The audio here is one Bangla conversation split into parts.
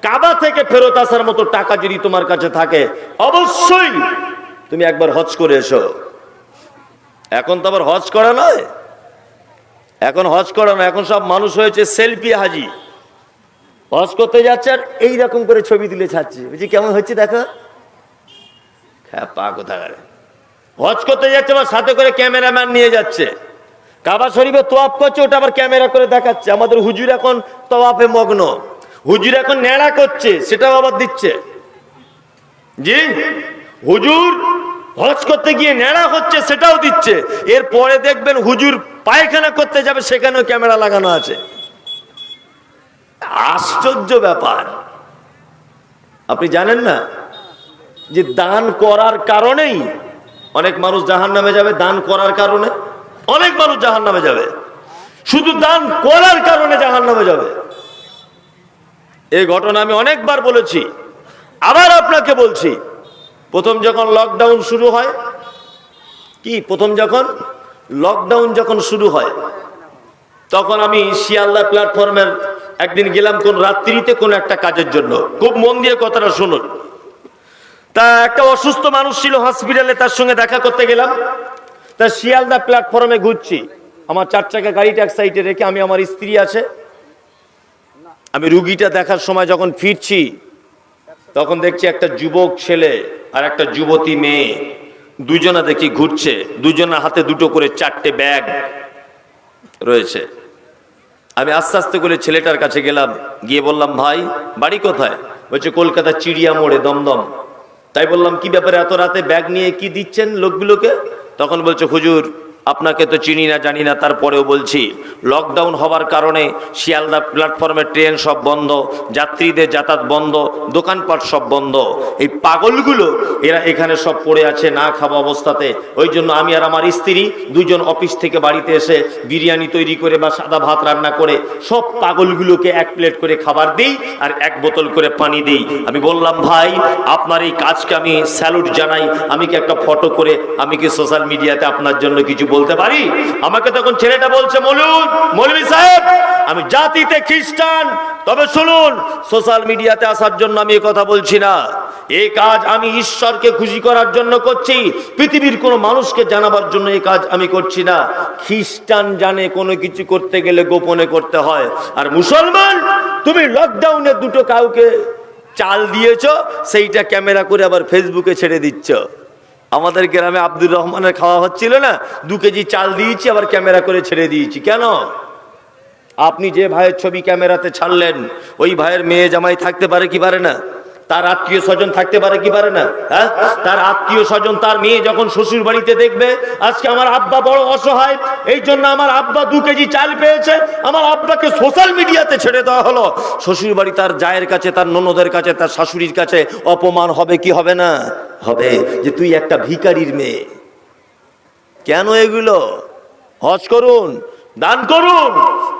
কাবা থেকে ফেরত আসার মতো টাকা যদি তোমার কাছে থাকে, অবশ্যই তুমি একবার হজ করে এসো। এখন তো আবার হজ করা নয়, এখন হজ করা নয়, এখন সব মানুষ হয়েছে সেলফি হাজি। হজ করতে যাচ্ছে আর এইরকম করে ছবি তুলে ছাড়ছে, বুঝছি কেমন হচ্ছে দেখো। হ্যাঁ, পা কোথাকার হজ করতে যাচ্ছে আবার সাথে করে ক্যামেরাম্যান নিয়ে যাচ্ছে, কাবা শরীফে তোয়াফ করছে, ওটা আবার ক্যামেরা করে দেখাচ্ছে। আমাদের হুজুর এখন তোয়াফে মগ্ন, হুজুর এখন নেড়া করছে, সেটাও আবার দিচ্ছে। জি, হুজুর হজ করতে গিয়ে নেড়া হচ্ছে, সেটাও দিচ্ছে। এরপরে দেখবেন হুজুর পায়খানা করতে যাবে, সেখানেও ক্যামেরা লাগানো আছে। আশ্চর্য ব্যাপার। আপনি জানেন না যে দান করার কারণেই অনেক মানুষ জাহান্নামে যাবে? দান করার কারণে অনেক মানুষ জাহান্নামে যাবে, শুধু দান করার কারণে জাহান্নামে যাবে। এই ঘটনা আমি অনেকবার বলেছি, আবার আপনাকে বলছি। প্রথম যখন লকডাউন শুরু হয়, যখন শুরু হয়, তখন আমি শিয়ালদা প্ল্যাটফর্মের একদিন গেলাম কোন রাত্রিতে কোন একটা কাজের জন্য। খুব মন দিয়ে কথাটা শুনুন। তা একটা অসুস্থ মানুষ ছিল হসপিটালে, তার সঙ্গে দেখা করতে গেলাম। তা শিয়ালদা প্ল্যাটফর্মে ঘুরছি, আমার 4 চাকা গাড়িটা এক সাইডে রেখে, আমি, আমার স্ত্রী আছে। আমি রুগীটা দেখার সময় যখন ফিরছি, তখন দেখছি একটা যুবক ছেলে আর একটা যুবতী মেয়ে, দুজনা দেখি ঘুরছে, দুজনের হাতে দুটো করে 4টে ব্যাগ রয়েছে। আমি আস্তে আস্তে করে ছেলেটার কাছে গেলাম, গিয়ে বললাম, ভাই বাড়ি কোথায়? বলছে কলকাতা চিড়িয়া মোড়ে, দমদম। তাই বললাম, কি ব্যাপারে এত রাতে ব্যাগ নিয়ে কি দিচ্ছেন লোকগুলোকে? তখন বলছে, হুজুর আপনাকে তো চিনি না, জানি না, তারপরেও বলছি, লকডাউন হবার কারণে শিয়ালদা প্ল্যাটফর্মে ট্রেন সব বন্ধ, যাত্রীদের যাতায়াত বন্ধ, দোকানপাট সব বন্ধ। এই পাগলগুলো এরা এখানে সব পড়ে আছে না খাওয়া অবস্থাতে। ওই জন্য আমি আর আমার স্ত্রী দুজন অফিস থেকে বাড়িতে এসে বিরিয়ানি তৈরি করে বা সাদা ভাত রান্না করে সব পাগলগুলোকে 1 প্লেট করে খাবার দিই আর 1 বোতল করে পানি দিই। আমি বললাম, ভাই আপনার এই কাজকে আমি স্যালুট জানাই। আমি কি একটা ফটো করে আমি কি সোশ্যাল মিডিয়াতে আপনার জন্য কিছু বলতে পারি? আমাকে তখন ছেলেটা বলছে, মৌলভী সাহেব আমি জাতিতে খ্রিস্টান, তবে শুনুন, সোশ্যাল মিডিয়াতে আসার জন্য আমি এই কথা বলছি না। এই কাজ আমি ঈশ্বরকে খুশি করার জন্য করছি, পৃথিবীর কোনো মানুষকে জানাবার জন্য এই কাজ আমি করছি না। খ্রিস্টান জানে কোনো কিছু করতে গেলে গোপনে করতে হয়, আর মুসলমান তুমি লকডাউনে দুটো কাউকে চাল দিয়েছো, সেইটা ক্যামেরা করে আবার ফেসবুকে ছেড়ে দিচ্ছ। আমাদের গ্রামে আব্দুর রহমানের খাওয়া হচ্ছিল না, 2 কেজি চাল দিয়েছি, আবার ক্যামেরা করে ছেড়ে দিয়েছি। কেন? আপনি যে ভাইয়ের ছবি ক্যামেরাতে ছাড়লেন, ওই ভাইয়ের মেয়ে জামাই থাকতে পারে কি পারে না? তার আত্মীয় স্বজন থাকতে পারে কি পারে না? হ্যাঁ, তার আত্মীয় স্বজন, তার মেয়ে যখন শ্বশুর বাড়িতে দেখবে আজকে আমার আব্বা বড় অসহায়, এই জন্য আমার আব্বা 2 কেজি চাল পেয়েছে, আমার আব্বাকে সোশ্যাল মিডিয়াতে ছেড়ে দেওয়া হলো। শ্বশুর বাড়ি তার জায়ের কাছে, তার ননদের কাছে, তার শাশুড়ির কাছে অপমান হবে কি হবে না? হবে, যে তুই একটা ভিখারির মেয়ে। কেন এগুলো? হজ করুন, দান করুন,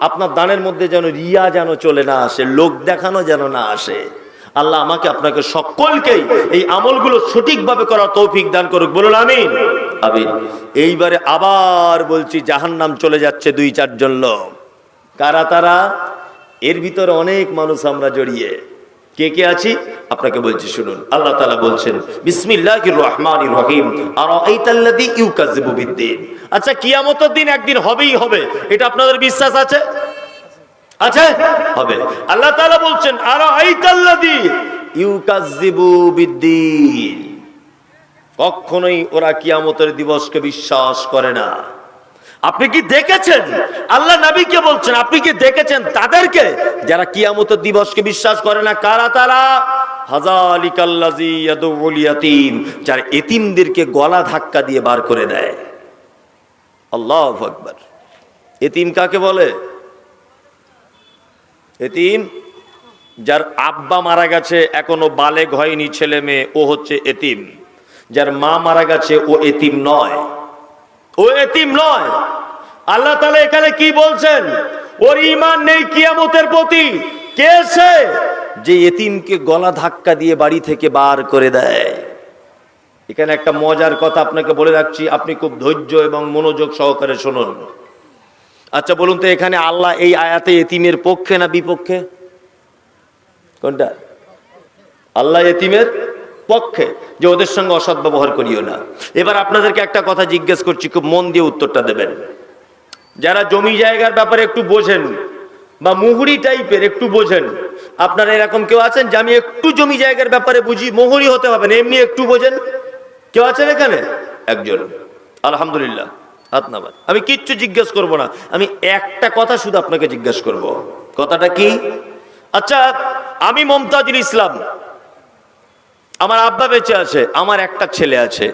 আপনার দানের মধ্যে যেন রিয়া যেন চলে না আসে, লোক দেখানো যেন না আসে। আল্লাহ আমাকে আপনাকে সকলকেই এই আমলগুলো সঠিকভাবে করার তৌফিক দান করুক, বলুন আমিন। আমিন। এইবারে আবার বলছি, জাহান্নাম চলে যাচ্ছে 2-4 জন লোক। কারা তারা? এর ভিতরে অনেক মানুষ আমরা জড়িয়ে। কে কে আছি আপনাকে বলছি, শুনুন। আল্লাহ তাআলা বলছেন, বিসমিল্লাহির রহমানির রহিম, আরাআইতাল্লাযী ইউকাযযিবু বিদ্দীন। আচ্ছা, কিয়ামতের দিন একদিন হবেই হবে, এটা আপনাদের বিশ্বাস আছে? আছে? হবে। আল্লাহ তাআলা বলছেন, আরাআইতাল্লাযী ইউকাযযিবু বিদ্দীন। কখনোই ওরা কিয়ামতের দিবসকে বিশ্বাস করে না। আপনি কি দেখেছেন? আল্লাহ নবীকে বলছেন, আপনি কি দেখেছেন তাদেরকে যারা কিয়ামতের দিবসকে বিশ্বাস করে না? কারা তারা? হাযালিকাল্লাযী ইয়াদউল ইয়াতীম, যারা এতিমদেরকে গলা ধাক্কা দিয়ে বার করে দেয়। আল্লাহু আকবার। এতিম কাকে বলে? এতিম যার আব্বা মারা গেছে, এখনো বালেগ হয়নি ছেলে মেয়ে, ও হচ্ছে এতিম। যার মা মারা গেছে, ও এতিম নয়, ও এতিম নয়। আল্লাহ তাআলা এখানে কি বলছেন? ওর ঈমান নেই কিয়ামতের প্রতি। কে সে? যে এতিমকে গলা ধাক্কা দিয়ে বাড়ি থেকে বার করে দেয়। এখানে একটা মজার কথা আপনাকে বলে রাখছি, আপনি খুব ধৈর্য এবং মনোযোগ সহকারে শুনুন। আচ্ছা বলুন তো, এখানে আল্লাহ এই আয়াতে এতিমের পক্ষে না বিপক্ষে? কোনটা? আল্লাহ এতিমের পক্ষে, যে ওদের সঙ্গে অসৎ ব্যবহার করিও না। এবার আপনাদেরকে একটা কথা জিজ্ঞেস করছি, খুব মন দিয়ে উত্তরটা দেবেন। যারা জমি জায়গার ব্যাপারে একটু বোঝেন বা মুহুরি টাইপের একটু বোঝেন, আপনারা এরকম কেউ আছেন যে আমি একটু জমি জায়গার ব্যাপারে বুঝি? মুহুরি হতে হবে না, এমনি একটু বোঝেন কেউ আছেন এখানে? একজন, আলহামদুলিল্লাহ, হাত নামান। আমি কিচ্ছু জিজ্ঞেস করব না, আমি একটা কথা শুধু আপনাকে জিজ্ঞেস করব। কথাটা কি? আচ্ছা, আমি মমতাজুল ইসলাম, আমার আব্বা বেঁচে আছে, আমার একটা ছেলে আছে,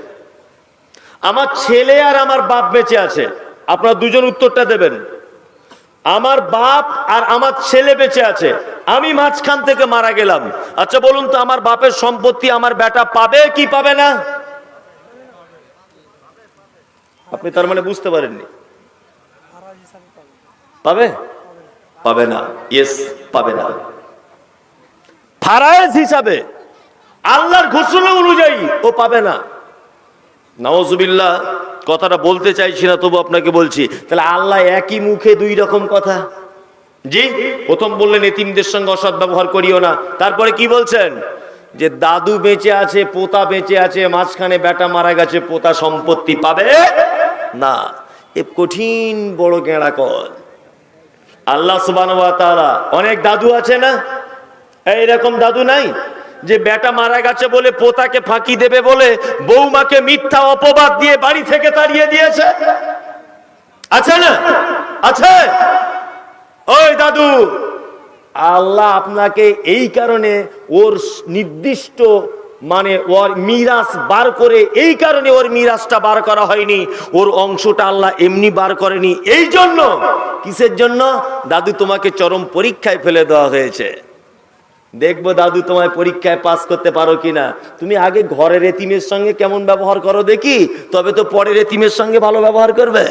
আমার ছেলে আর আমার বাপ বেঁচে আছে। আপনারা দুজন উত্তরটা দেবেন। আমার বাপ আর আমার ছেলে বেঁচে আছে, আমি মাঝখান থেকে মারা গেলাম। আচ্ছা বলুন তো, আমার বাপের সম্পত্তি আমার বেটা পাবে কি পাবে না? আপনি তার মানে বুঝতে পারেননি। পাবে? পাবে না। ইয়েস, পাবে না। ফারায়েজ হিসাবে আল্লাহর ঘোষণা অনুযায়ী ও পাবে না। নাউজুবিল্লাহ, কথাটা বলতে চাইছি না, তবু আপনাকে বলছি। তাহলে আল্লাহ একই মুখে দুই রকম কথা। জি, প্রথম বললেন এতিমদের সঙ্গে অসৎ ব্যবহার করিও না, তারপরে কি বলছেন? যে দাদু বেঁচে আছে, পোতা বেঁচে আছে, মাঝখানে বেটা মারা গেছে, পোতা সম্পত্তি পাবে না। এ কঠিন বড় গেঁড়া কল। আল্লাহ সুবহানাহু ওয়া তাআলা, অনেক দাদু আছে না, এইরকম দাদু নাই যে বেটা মারা গেছে বলে পোতাকে ফাঁকি দেবে বলে বৌমাকে মিথ্যা অপবাদ দিয়ে বাড়ি থেকে তাড়িয়ে দিয়েছে? আছে না? আছে। ওই দাদু, আল্লাহ আপনাকে এই কারণে ওর নির্দিষ্ট মানে ওর মিরাস বার করে, এই কারণে ওর মিরাসটা বার করা হয়নি, ওর অংশটা আল্লাহ এমনি বার করেনি। এই জন্য, কিসের জন্য? দাদু তোমাকে চরম পরীক্ষায় ফেলে দেওয়া হয়েছে। দেখবো দাদু তোমায় পরীক্ষায় পাস করতে পারো কিনা। তুমি আগে ঘরের এতিমের সঙ্গে কেমন ব্যবহার করো দেখি, তবে তো পরের এতিমের সঙ্গে ভালো ব্যবহার করবে।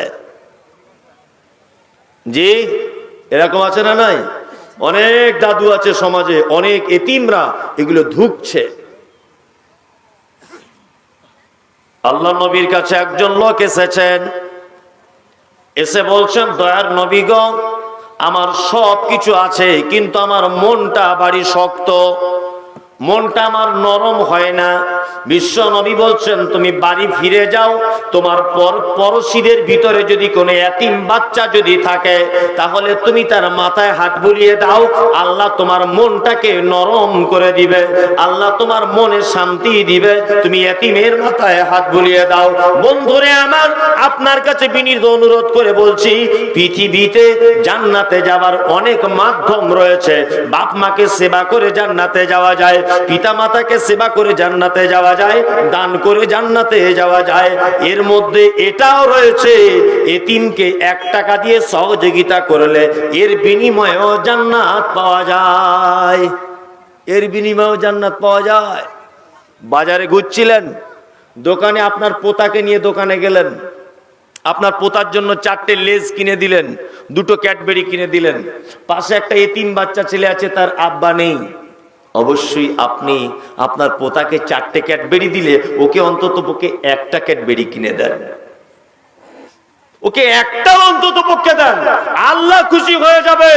জি, এরকম আছে না নাই? অনেক দাদু আছে সমাজে, অনেক এতিমরা এগুলো ধুকছে। আল্লাহ নবীর কাছে একজন লোক এসেছেন, এসে বলছেন, দয়ার নবী গো, আমার সব কিছু আছে, কিন্তু আমার মনটা বাড়ি শক্ত, মনটা আমার নরম হয় না। বিশ্ব নবী বলছেন, তুমি বাড়ি ফিরে যাও, তোমার পড়শিদের ভিতরে যদি কোনো এতিম বাচ্চা যদি থাকে, তাহলে তুমি তার মাথায় হাত বুলিয়ে দাও, আল্লাহ তোমার মনটাকে নরম করে দিবে, আল্লাহ তোমার মনে শান্তি দিবে। তুমি এতিমের মাথায় হাত বুলিয়ে দাও। বন্ধুরে আমার, আপনার কাছে বিনীত অনুরোধ করে বলছি, পৃথিবীতে জান্নাতে যাবার অনেক মাধ্যম রয়েছে। বাপ মাকে সেবা করে জান্নাতে যাওয়া যায়, পিতা মাতাকে সেবা করে জান্নাতে যাওয়া যায়, দান করে জান্নাতে যাওয়া যায়। এর মধ্যে এটাও রয়েছে, এতিমকে 1 টাকা দিয়ে সহযোগিতা করলে এর বিনিময়েও জান্নাত পাওয়া যায়। এর বিনিময়েও জান্নাত পাওয়া যায়। বাজারে ঘুরছিলেন, দোকানে আপনার পোতাকে নিয়ে দোকানে গেলেন, আপনার পোতার জন্য 4টে লেজ কিনে দিলেন, 2টো ক্যাডবেরি কিনে দিলেন। পাশে একটা এতিম বাচ্চা ছেলে আছে, তার আব্বা নেই। অবশ্যই আপনি আপনার পোতাকে 4টে ক্যাডবেরি দিলে ওকে অন্তত পক্ষে 1টা ক্যাডবেরি কিনে দেন, ওকে একটা অন্তত পক্ষে দেন, আল্লাহ খুশি হয়ে যাবে।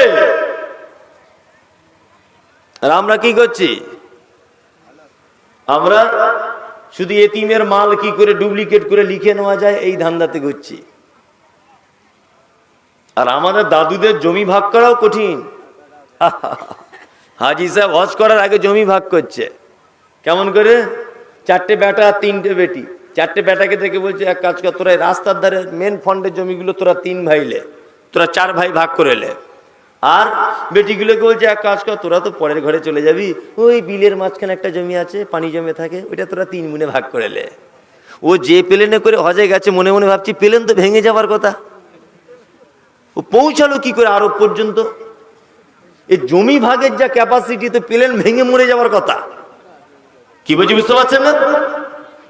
আর আমরা কি করছি? আমরা শুধু এতিমের মাল কি করে ডুপ্লিকেট করে লিখে নেওয়া যায় এই ধান্দাতে ঘুরছি। আর আমাদের দাদুদের জমি ভাগ করাও কঠিন। হাজি সাহেব হজ করার আগে জমি ভাগ করছে। কেমন করে? 4টে বেটা 3টে বেটি। 4টে বেটাকে দেখে বলছে, এক কাজ কর, তোরা রাস্তার ধারে মেন ফন্ডের জমিগুলো তোরা 3 ভাই লে, তোরা 4 ভাই ভাগ করে লে। আর বেটিগুলোকে বলছে, এক কাজ কর, তোরা তো পরের ঘরে চলে যাবি, ওই বিলের মাঝখানে একটা জমি আছে, পানি জমে থাকে, ওইটা তোরা 3 গুণে ভাগ করে লে। ও যে প্লেনে করে হজে গেছে, মনে মনে ভাবছি প্লেন তো ভেঙে যাবার কথা, ও পৌঁছালো কি করে আরব পর্যন্ত? এই জমি ভাগের যা ক্যাপাসিটি, তো প্লেন ভেঙে মরে যাওয়ার কথা। কি বলছি বুঝতে পারছেন না?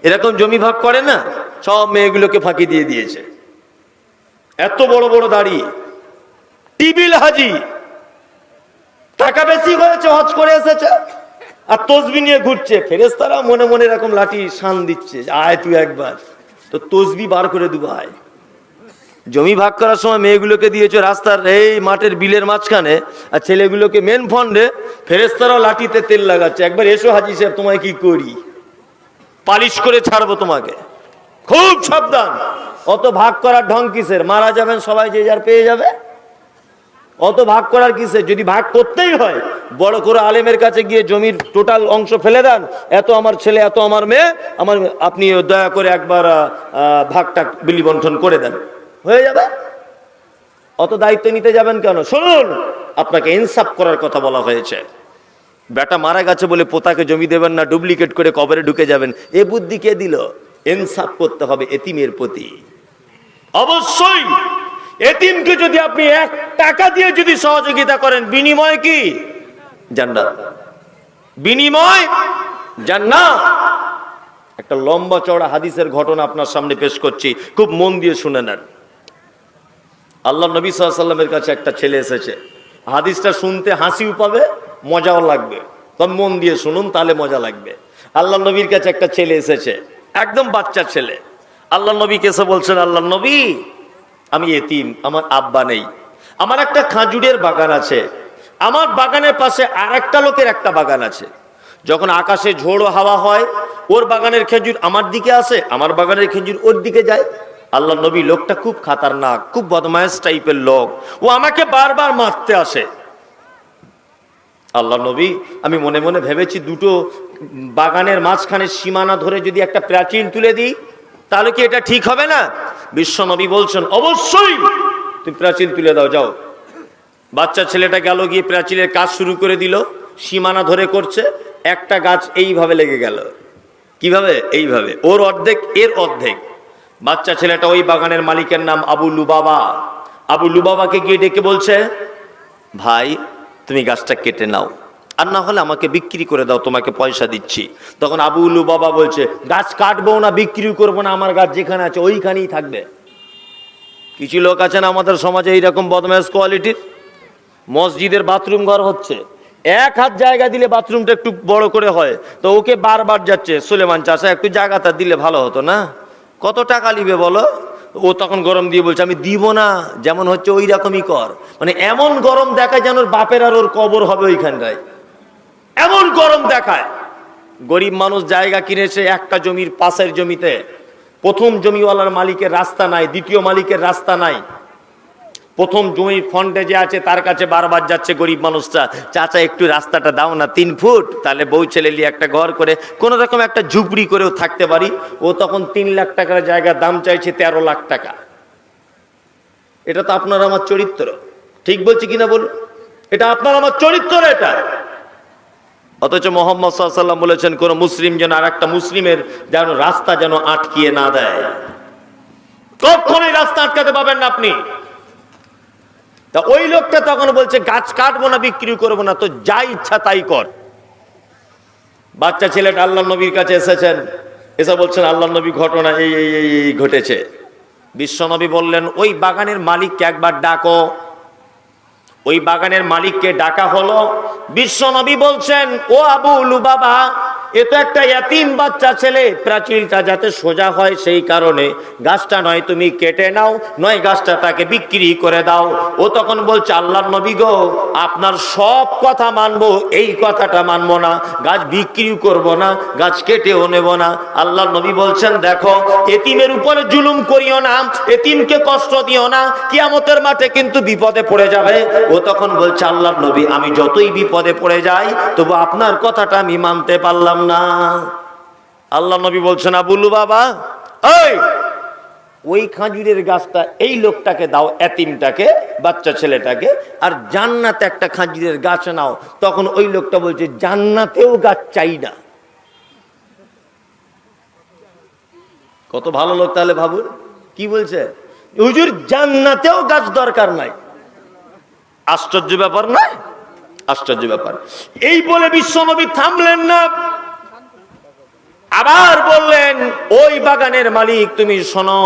এরকম জমি ভাগ করে না, সব মেয়েগুলোকে ফাঁকি দিয়ে দিয়েছে। এত বড় বড় দাড়ি, টিবিল হাজি, টাকা বেশি হয়েছে, হজ করে এসেছে, আর তসবি নিয়ে ঘুরছে। ফেরেশতারা মনে মনে এরকম লাঠি শান দিচ্ছে, আয় তুই একবার, তো তসবি বার করে দেবো, আয়। জমি ভাগ করার সময় মেয়েগুলোকে দিয়েছো রাস্তার এই মাঠের বিলের মাঝখানে, আর ছেলেগুলোকে মেন ফন্ডে। ফেরেশতারাও লাঠিতে তেল লাগাচ্ছে, একবার এসো হাজী সাহেব তোমায় কি করি, পালিশ করে ছাড়বো তোমাকে, খুব সাবধান। অত ভাগ করার ঢং কিসের? মারা যাবেন সবাই, যে যার পেয়ে যাবে। অত ভাগ করার কিসের? যদি ভাগ করতেই হয় বড় করে আলেমের কাছে গিয়ে জমির টোটাল অংশ ফেলে দেন, এত আমার ছেলে, এত আমার মেয়ে, আমার, আপনি দয়া করে একবার ভাগটা বিলি বন্টন করে দেন, হয়ে যাবে। অত দায়িত্ব নিতে যাবেন কেন? শুনুন, আপনাকে ইনসাফ করার কথা বলা হয়েছে। বেটা মারা গেছে বলে পোতাকে জমি দেবেন না, ডুপ্লিকেট করে কবরে ঢুকে যাবেন, এ বুদ্ধি কে দিল? ইনসাফ করতে হবে এতিমের প্রতি। অবশ্যই এতিমকে যদি আপনি 1 টাকা দিয়ে যদি সহযোগিতা করেন, বিনিময় কি? জান্নাত। বিনিময় জান্নাত। একটা লম্বা চওড়া হাদিসের ঘটনা আপনার সামনে পেশ করছি, খুব মন দিয়ে শুনে নেন। আল্লাহ নবী সাল্লাল্লাহু আলাইহি ওয়াসাল্লামের কাছে একটা ছেলে এসেছে। হাদিসটা শুনতে হাসিও পাবে, মজাও লাগবে, তবে মন দিয়ে শুনুন, তাহলে মজা লাগবে। আল্লাহ নবীর কাছে একটা ছেলে এসেছে, একদম বাচ্চা ছেলে। আল্লাহ নবীকে এসে বলছেন, আল্লাহ নবী, আমি এতিম, আমার আব্বা নেই, আমার একটা খাজুরের বাগান আছে, আমার বাগানের পাশে আর একটা লোকের একটা বাগান আছে। যখন আকাশে ঝোড়ো হাওয়া হয়, ওর বাগানের খেজুর আমার দিকে আসে, আমার বাগানের খেজুর ওর দিকে যায়। আল্লাহ নবী, লোকটা খুব খাতারনাক, খুব বদমাইশ টাইপের লোক, ও আমাকে বারবার মারতে আসে। আল্লাহ নবী, আমি মনে মনে ভেবেছি, দুটো বাগানের মাঝখানে সীমানা ধরে যদি একটা প্রাচীর তুলে দিই, তাহলে কি এটা ঠিক হবে না? বিশ্ব নবী বলছেন, অবশ্যই তুমি প্রাচীর তুলে দাও, যাও। বাচ্চা ছেলেটা গেল, গিয়ে প্রাচীরের কাজ শুরু করে দিল, সীমানা ধরে করছে। একটা গাছ এইভাবে লেগে গেল। কিভাবে? এইভাবে, ওর অর্ধেক এর অর্ধেক। বাচ্চা ছেলেটা ওই বাগানের মালিকের নাম আবু লুবাবা। আবু লুবাবাকে গিয়ে ডেকে বলছে, ভাই তুমি গাছটা কেটে নাও, আর না হলে আমাকে বিক্রি করে দাও, তোমাকে পয়সা দিচ্ছি। তখন আবু লুবাবা বলছে, গাছ কাটবো না, বিক্রি করবো না, আমার গাছ যেখানে আছে ওইখানেই থাকবে। কিছু লোক আছেন আমাদের সমাজে এইরকম বদমাইশ কোয়ালিটির। মসজিদের বাথরুম ঘর হচ্ছে, 1 হাত জায়গা দিলে বাথরুমটা একটু বড় করে হয়, তো ওকে বারবার যাচ্ছে, সুলেমান চাচা একটু জায়গাটা দিলে ভালো হতো না, কত টাকা নিবে বলো? ও তখন গরম দিয়ে বলছে, আমি দিব না, যেমন হচ্ছে ওই রকমই কর। মানে এমন গরম দেখায় যেন ওর বাপের আর ওর কবর হবে ওইখানটায়, এমন গরম দেখায়। গরিব মানুষ জায়গা কিনেছে একটা জমির পাশের জমিতে, প্রথম জমিওয়ালার মালিকের রাস্তা নাই, দ্বিতীয় মালিকের রাস্তা নাই। প্রথম জমির ফন্ডে যে আছে তার কাছে বারবার যাচ্ছে গরিব মানুষটা, চাচা একটু রাস্তাটা দাও না 3 ফুট, তাহলে বউ ছেলে নিয়ে একটা ঘর করে কোন রকম একটা ঝুপড়ি করেও থাকতে পারি। ও তখন 3 লাখ টাকার জায়গার দাম চাইছে 13 লাখ টাকা। এটা তো আপনার আমার চরিত্র, ঠিক বলছি কিনা বলুন? এটা আপনার আমার চরিত্র এটা। অথচ মুহাম্মদ সাল্লাল্লাহু আলাইহি ওয়াসাল্লাম বলেছেন, কোন মুসলিম যেন আর একটা মুসলিমের যেন রাস্তা যেন আটকিয়ে না দেয়। কখনোই রাস্তা আটকাতে পাবেন না আপনি। তা ওই লোকটা তখন বলছে, গাছ কাটবো না, বিক্রি করবো না, তো যা ইচ্ছা তাই কর। বাচ্চা ছেলেটা আল্লাহ নবীর কাছে এসেছেন, এসে বলছেন, আল্লাহ নবী, ঘটনা এই এই এই ঘটেছে। বিশ্ব নবী বললেন, ওই বাগানের মালিককে একবার ডাকো। ওই বাগানের মালিককে ডাকা হলো। বিশ্ব নবী বলছেন, ও আবু লুবাবা, এ তো একটা ইয়াতিম বাচ্চা ছেলে, প্রাচীরটা যাতে সোজা হয় সেই কারণে গাছটা নয় তুমি কেটে নাও, নয় গাছটা তাকে বিক্রি করে দাও। ও তখন বলছে, আল্লাহর নবী গো, আপনার সব কথা মানবো, এই কথাটা মানবো না, গাছ বিক্রি করব না, গাছ কেটেও নেব না। আল্লাহর নবী বলছেন, দেখো, এতিমের উপরে জুলুম করিও না, এতিমকে কষ্ট দিও না, কিয়ামতের মাঠে কিন্তু বিপদে পড়ে যাবে। ও তখন বলছে, আল্লাহর নবী, আমি যতই বিপদে পড়ে যাই তবু আপনার কথাটা আমি মানতে পারলাম না। আল্লাহ নবী বলছেন, আবু লুবাবা, ওই খাজুরের গাছটা এই লোকটাকে দাও, এতিমটাকে, বাচ্চা ছেলেটাকে, আর জান্নাতে একটা খাজুরের গাছ নাও। তখন ওই লোকটা বলছে, জান্নাতেও গাছ চাই না। কত ভালো লোক তাহলে ভাবুন, কি বলছে, হুজুর জান্নাতেও গাছ দরকার নাই। আশ্চর্য ব্যাপার নয়? আশ্চর্য ব্যাপার। এই বলে বিশ্বনবী থামলেন না, আবার বললেন, ওই বাগানের মালিক, তুমি শোনো,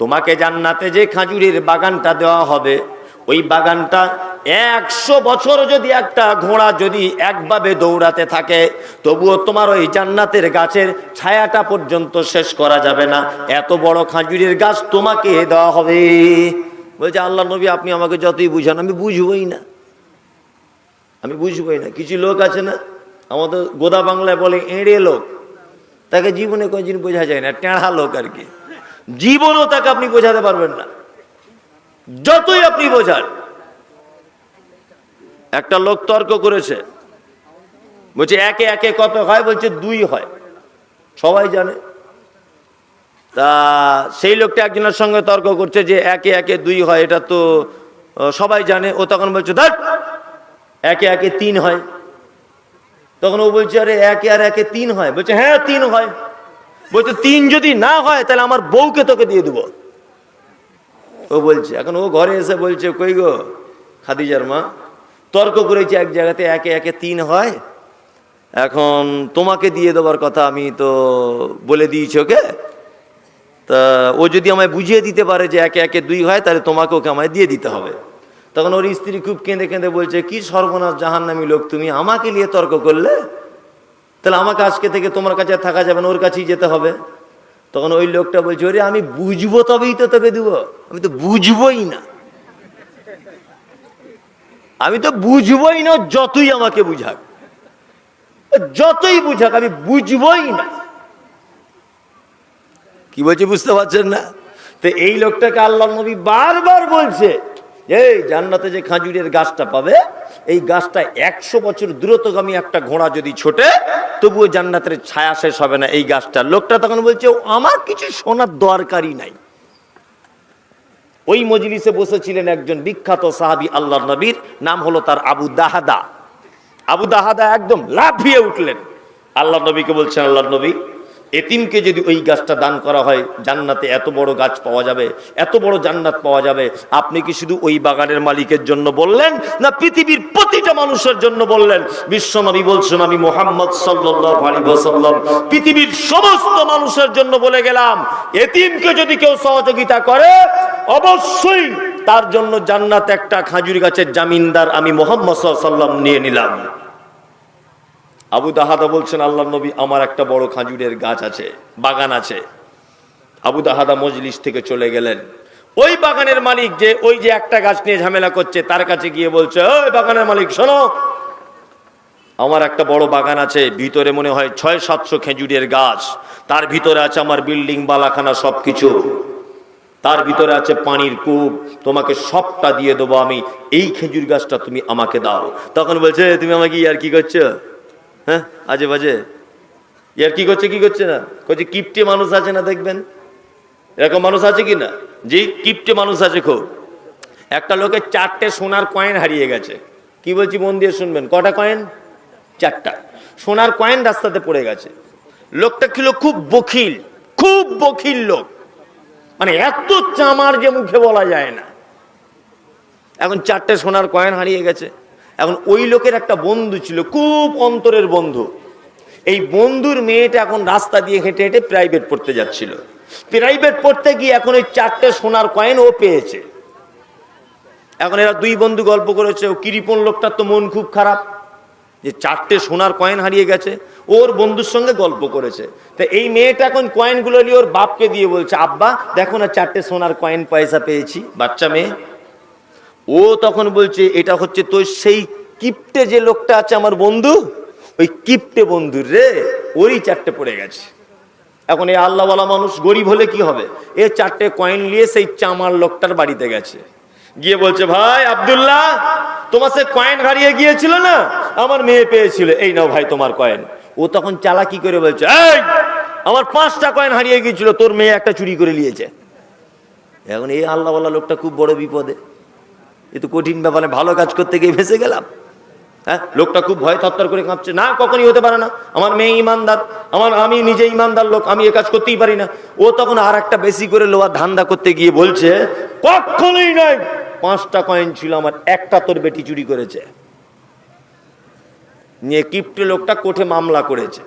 তোমাকে জান্নাতে যে খাজুরের বাগানটা দেওয়া হবে, ওই বাগানটা 100 বছর যদি একটা ঘোড়া যদি একভাবে দৌড়াতে থাকে, তবুও তোমার ওই জান্নাতের গাছের ছায়াটা পর্যন্ত শেষ করা যাবে না। এত বড় খেজুরের গাছ তোমাকে দেওয়া হবে। বলছে আল্লাহ নবী, আপনি আমাকে যতই বুঝান আমি বুঝবই না, আমি বুঝবই না। কিছু লোক আছে না, আমাদের গোদা বাংলায় বলে এঁড়ে লোক, তাকে জীবনে কোনদিন বোঝা যায় না, টেঁড়া লোক আর কি। জীবনও তাকে আপনি বোঝাতে পারবেন না, যতই আপনি বোঝান। একটা লোক তর্ক করেছে, বলছে একে একে কত হয়? বলছে 2 হয়, সবাই জানে। তা সেই লোকটা একজনের সঙ্গে তর্ক করছে যে একে একে 2 হয়, এটা তো সবাই জানে। ও তখন বলছে ধ্যাৎ, একে একে 3 হয়। তখন ও বলছে আরে একে আর একে 3 হয়? বলছে হ্যাঁ 3 হয়। বলছে 3 যদি না হয় তাহলে আমার বউকে তোকে দিয়ে দেবো। ও বলছে, এখন ও ঘরে এসে বলছে কই গো খাদিজার মা, তর্ক করেছে এক জায়গাতে একে একে 3 হয়, এখন তোমাকে দিয়ে দেওয়ার কথা আমি তো বলে দিয়েছি ওকে, তা ও যদি আমায় বুঝিয়ে দিতে পারে যে একে একে 2 হয় তাহলে তোমাকে ওকে আমায় দিয়ে দিতে হবে। তখন ওর স্ত্রী খুব কেঁদে কেঁদে বলছে, কি সর্বনাশ জাহান্নামী লোক তুমি, আমাকে নিয়ে তর্ক করলে, তাহলে আমাকে আজকে থেকে তোমার কাছে থাকা যাবে না, ওর কাছেই যেতে হবে। তখন ওই লোকটা বলছে, ওরে আমি বুঝবো তবেই তো তোকে দেবো, আমি তো বুঝবোই না, আমি তো বুঝবোই না, যতই আমাকে বুঝাক, যতই বুঝাক আমি বুঝবোই না। কি বলছে বুঝতে পারছেন না? তো এই লোকটাকে আল্লাহ নবী বারবার বলছে, এই জান্নাতে যে খেজুরের গাছটা পাবে, এই গাছটা 100 বছর দ্রুতগামী একটা ঘোড়া যদি ছোটে তবুও জান্নাতের ছায়া শেষ হবে না এই গাছটা। লোকটা তখন বলছে আমার কিছু শোনার দরকারই নাই। ওই মজলিসে বসেছিলেন একজন বিখ্যাত সাহাবী আল্লাহর নবীর, নাম হলো তার আবু দাহাদা। আবু দাহাদা একদম লাফিয়ে উঠলেন, আল্লাহ নবীকে বলছেন, আল্লাহর নবী, এতিমকে যদি ওই গাছটা দান করা হয় জান্নাতে এত বড় গাছ পাওয়া যাবে, এত বড় জান্নাত পাওয়া যাবে, আপনি কি শুধু ওই বাগানের মালিকের জন্য বললেন না পৃথিবীর প্রতিটা মানুষের জন্য বললেন? বিশ্ব নবী বলছেন, আমি মুহাম্মদ সাল্লাল্লাহু আলাইহি ওয়াসাল্লাম পৃথিবীর সমস্ত মানুষের জন্য বলে গেলাম, এতিমকে যদি কেউ সহযোগিতা করে অবশ্যই তার জন্য জান্নাত একটা খেজুর গাছের জামিনদার আমি মুহাম্মদ সাল্লাল্লাহু আলাইহি ওয়াসাল্লাম নিয়ে নিলাম। আবু দাহাদা বলছেন, আল্লাহ নবী, আমার একটা বড় খেজুরের গাছ আছে, বাগান আছে। আবু দাহাদা মজলিস থেকে চলে গেলেন। ওই বাগানের মালিক যে ওই যে একটা গাছ নিয়ে ঝামেলা করছে তার কাছে গিয়ে বলছে, ওই বাগানের মালিক শোনো, আমার একটা বড় বাগান আছে, ভিতরে মনে হয় 600-700 খেজুরের গাছ, তার ভিতরে আছে আমার বিল্ডিং বালাখানা সবকিছু, তার ভিতরে আছে পানির কূপ, তোমাকে সবটা দিয়ে দেবো আমি, এই খেজুর গাছটা তুমি আমাকে দাও। তখন বলছে, তুমি আমাকে আর কি করছো? হ্যাঁ আজে বাজে ইয়ার কি করছে না করছে। কিপটে মানুষ আছে না, দেখবেন এরকম মানুষ আছে কি না? জি, কিপটে মানুষ আছে খুব। একটা লোকের 4টে সোনার কয়েন হারিয়ে গেছে। কি বলছি মন দিয়ে শুনবেন, কটা কয়েন? 4টা সোনার কয়েন রাস্তাতে পড়ে গেছে। লোকটা ছিল খুব বখিল, খুব বখিল লোক, মানে এত চামার যে মুখে বলা যায় না। এখন 4টে সোনার কয়েন হারিয়ে গেছে। এখন ওই লোকের একটা বন্ধু ছিল, খুব অন্তরের বন্ধু। এই বন্ধুর মেয়েটা এখন রাস্তা দিয়ে হেঁটে হেঁটে প্রাইভেট পড়তে যাচ্ছিল। প্রাইভেট পড়তে গিয়ে এখন ওই 4টে সোনার কয়েন ও পেয়েছে। এখন এরা 2 বন্ধু গল্প করেছে। ও কৃপণ লোকটার তো মন খুব খারাপ যে 4টে সোনার কয়েন হারিয়ে গেছে, ওর বন্ধুর সঙ্গে গল্প করেছে। তো এই মেয়েটা এখন কয়েনগুলো নিয়ে ওর বাপকে দিয়ে বলছে, আব্বা দেখো না 4টে সোনার কয়েন পয়সা পেয়েছি। বাচ্চা মেয়ে, ও তখন বলছে, এটা হচ্ছে তো সেই কিপটে যে লোকটা আছে আমার বন্ধু, ওই কিপটে বন্ধুর রে, ওরই 4টে পড়ে গেছে। এখন এই আল্লাহওয়ালা মানুষ গরিব হলে কি হবে, এ 4টে কয়েন নিয়ে সেই চামার লোকটার বাড়িতে গেছে, গিয়ে বলছে, ভাই আব্দুল্লাহ, তোমার সে কয়েন হারিয়ে গিয়েছিল না, আমার মেয়ে পেয়েছিল, এই নাও ভাই তোমার কয়েন। ও তখন চালাকি করে বলছে, এই আমার 5টা কয়েন হারিয়ে গিয়েছিল, তোর মেয়ে একটা চুরি করে নিয়েছে। এখন এই আল্লাহওয়ালা লোকটা খুব বড় বিপদে, এ তো কঠিন ব্যাপারে, ভালো কাজ করতে গিয়ে ফেসে গেলাম। হ্যাঁ, লোকটা খুব ভয় থরথর করে কাঁপছে, না কখনই হতে পারে না, আমার মেয়ে ইমানদার, আমি নিজে ইমানদার লোক, আমি এ কাজ করতেই পারি না। ও তখন আর একটা বেশি করে লোয়া ধান্দা করতে গিয়ে বলছে, কখনোই নয়, 5টা কয়েন ছিল আমার, একটা তোর বেটি চুরি করেছে। নিয়ে কিপটে লোকটা কোর্টে মামলা করেছে।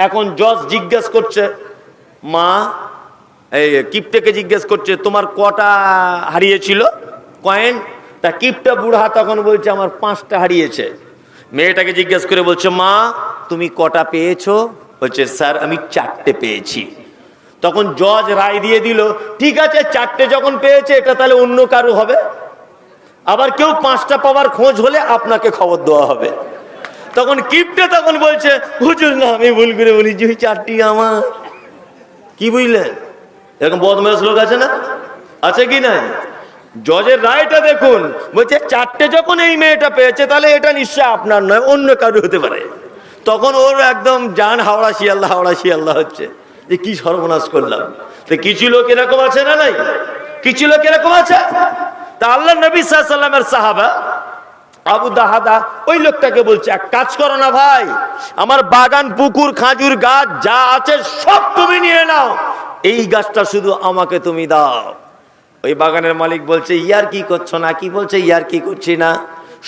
এখন জজ জিজ্ঞেস করছে, মা এই কিপটেকে জিজ্ঞেস করছে, তোমার কটা হারিয়েছিল? কয়েন। তা কিপটা বুড়া তখন বলছে আমার 5টা হারিয়েছে। মেয়েটাকে জিজ্ঞেস করে বলছে মা তুমি কটা পেয়েছো? বলছে স্যার আমি 4টে পেয়েছি। তখন জজ রায় দিয়ে দিল ঠিক আছে 4টে যখন পেয়েছে এটা তাহলে অন্য কারো হবে, আবার কেউ 5টা পাওয়ার খোঁজ হলে আপনাকে খবর দেওয়া হবে। তখন কিপটা তখন বলছে হুজুর না আমি ভুল করে বলেছি, ওই 4টি আমার। কি বুঝলেন? এরকম বদমাশ লোক আছে না, আছে কি না? জজের রায়টা দেখুন, বলছে 4টে যখন এই মেয়েটা পেয়েছে তাহলে এটা নিশ্চয় আপনার নয়, অন্য কারো হতে পারে। তখন ওর একদম জান হাওড়া শিয়াল্লাহ হচ্ছে যে কি সর্বনাশ করলাম। তো কিছু লোক এরকম আছে না নাই? কিছু লোক এরকম আছে। তা আল্লাহ নবী সাল্লাল্লাহু আলাইহি ওয়াসাল্লামের সাহাবা আবু দাহাদা ওই লোকটাকে বলছে এক কাজ করো না ভাই, আমার বাগান পুকুর খাজুর গাছ যা আছে সব তুমি নিয়ে নাও, এই গাছটা শুধু আমাকে তুমি দাও। ওই বাগানের মালিক বলছে ইয়ার কি করছো না? কি বলছে ইয়ার কি করছি না,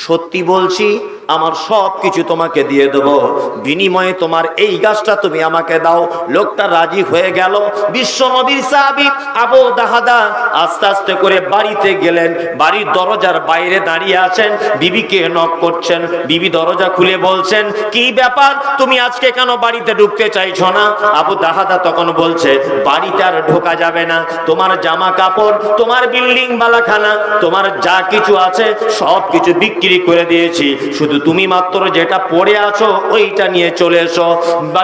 সত্যি বলছি আমার সব কিছু তোমাকে দিয়ে দেবো, বিনিময়ে তোমার এই গাছটা তুমি আমাকে দাও। লোকটা রাজি হয়ে গেল। বিশ্ব নবীর সাহাবী আবু দাহাদা আস্তে আস্তে করে বাড়িতে গেলেন। বাড়ির দরজার বাইরে দাঁড়িয়ে আছেন, বিবিকে নক করছেন। বিবি দরজা খুলে বলছেন কি ব্যাপার, তুমি আজকে কেন বাড়িতে ঢুকতে চাইছো না? আবু দাহাদা তখন বলছে বাড়িতে আর ঢোকা যাবে না, তোমার জামা কাপড়, তোমার বিল্ডিং বালাখানা, তোমার যা কিছু আছে সব কিছু বিক্রি করে দিয়েছি, শুধু তুমি মাত্র যেটা পড়ে আছো ওইটা নিয়ে চলে এসো।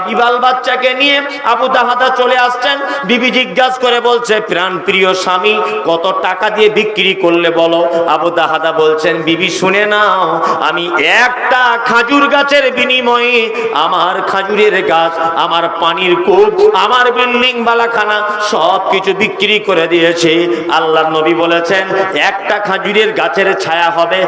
বিবাল বাচ্চাকে নিয়ে আবু দাহাদা চলে আসছেন। বিবি জিজ্ঞাসা করে বলছে প্রাণ প্রিয় স্বামী কত টাকা দিয়ে বিক্রি করলে বলো? আবু দাহাদা বলছেন বিবি শুনে নাও, আমি একটা খাজুর গাছের বিনিময়ে আমার খাজুরের গাছ, আমার পানির কূপ, আমার বিল্ডিং বালাখানা সব কিছু বিক্রি করে দিয়েছি। আল্লাহর নবী বলেছেন একটা খাজুরের গাছের ছায়া হবে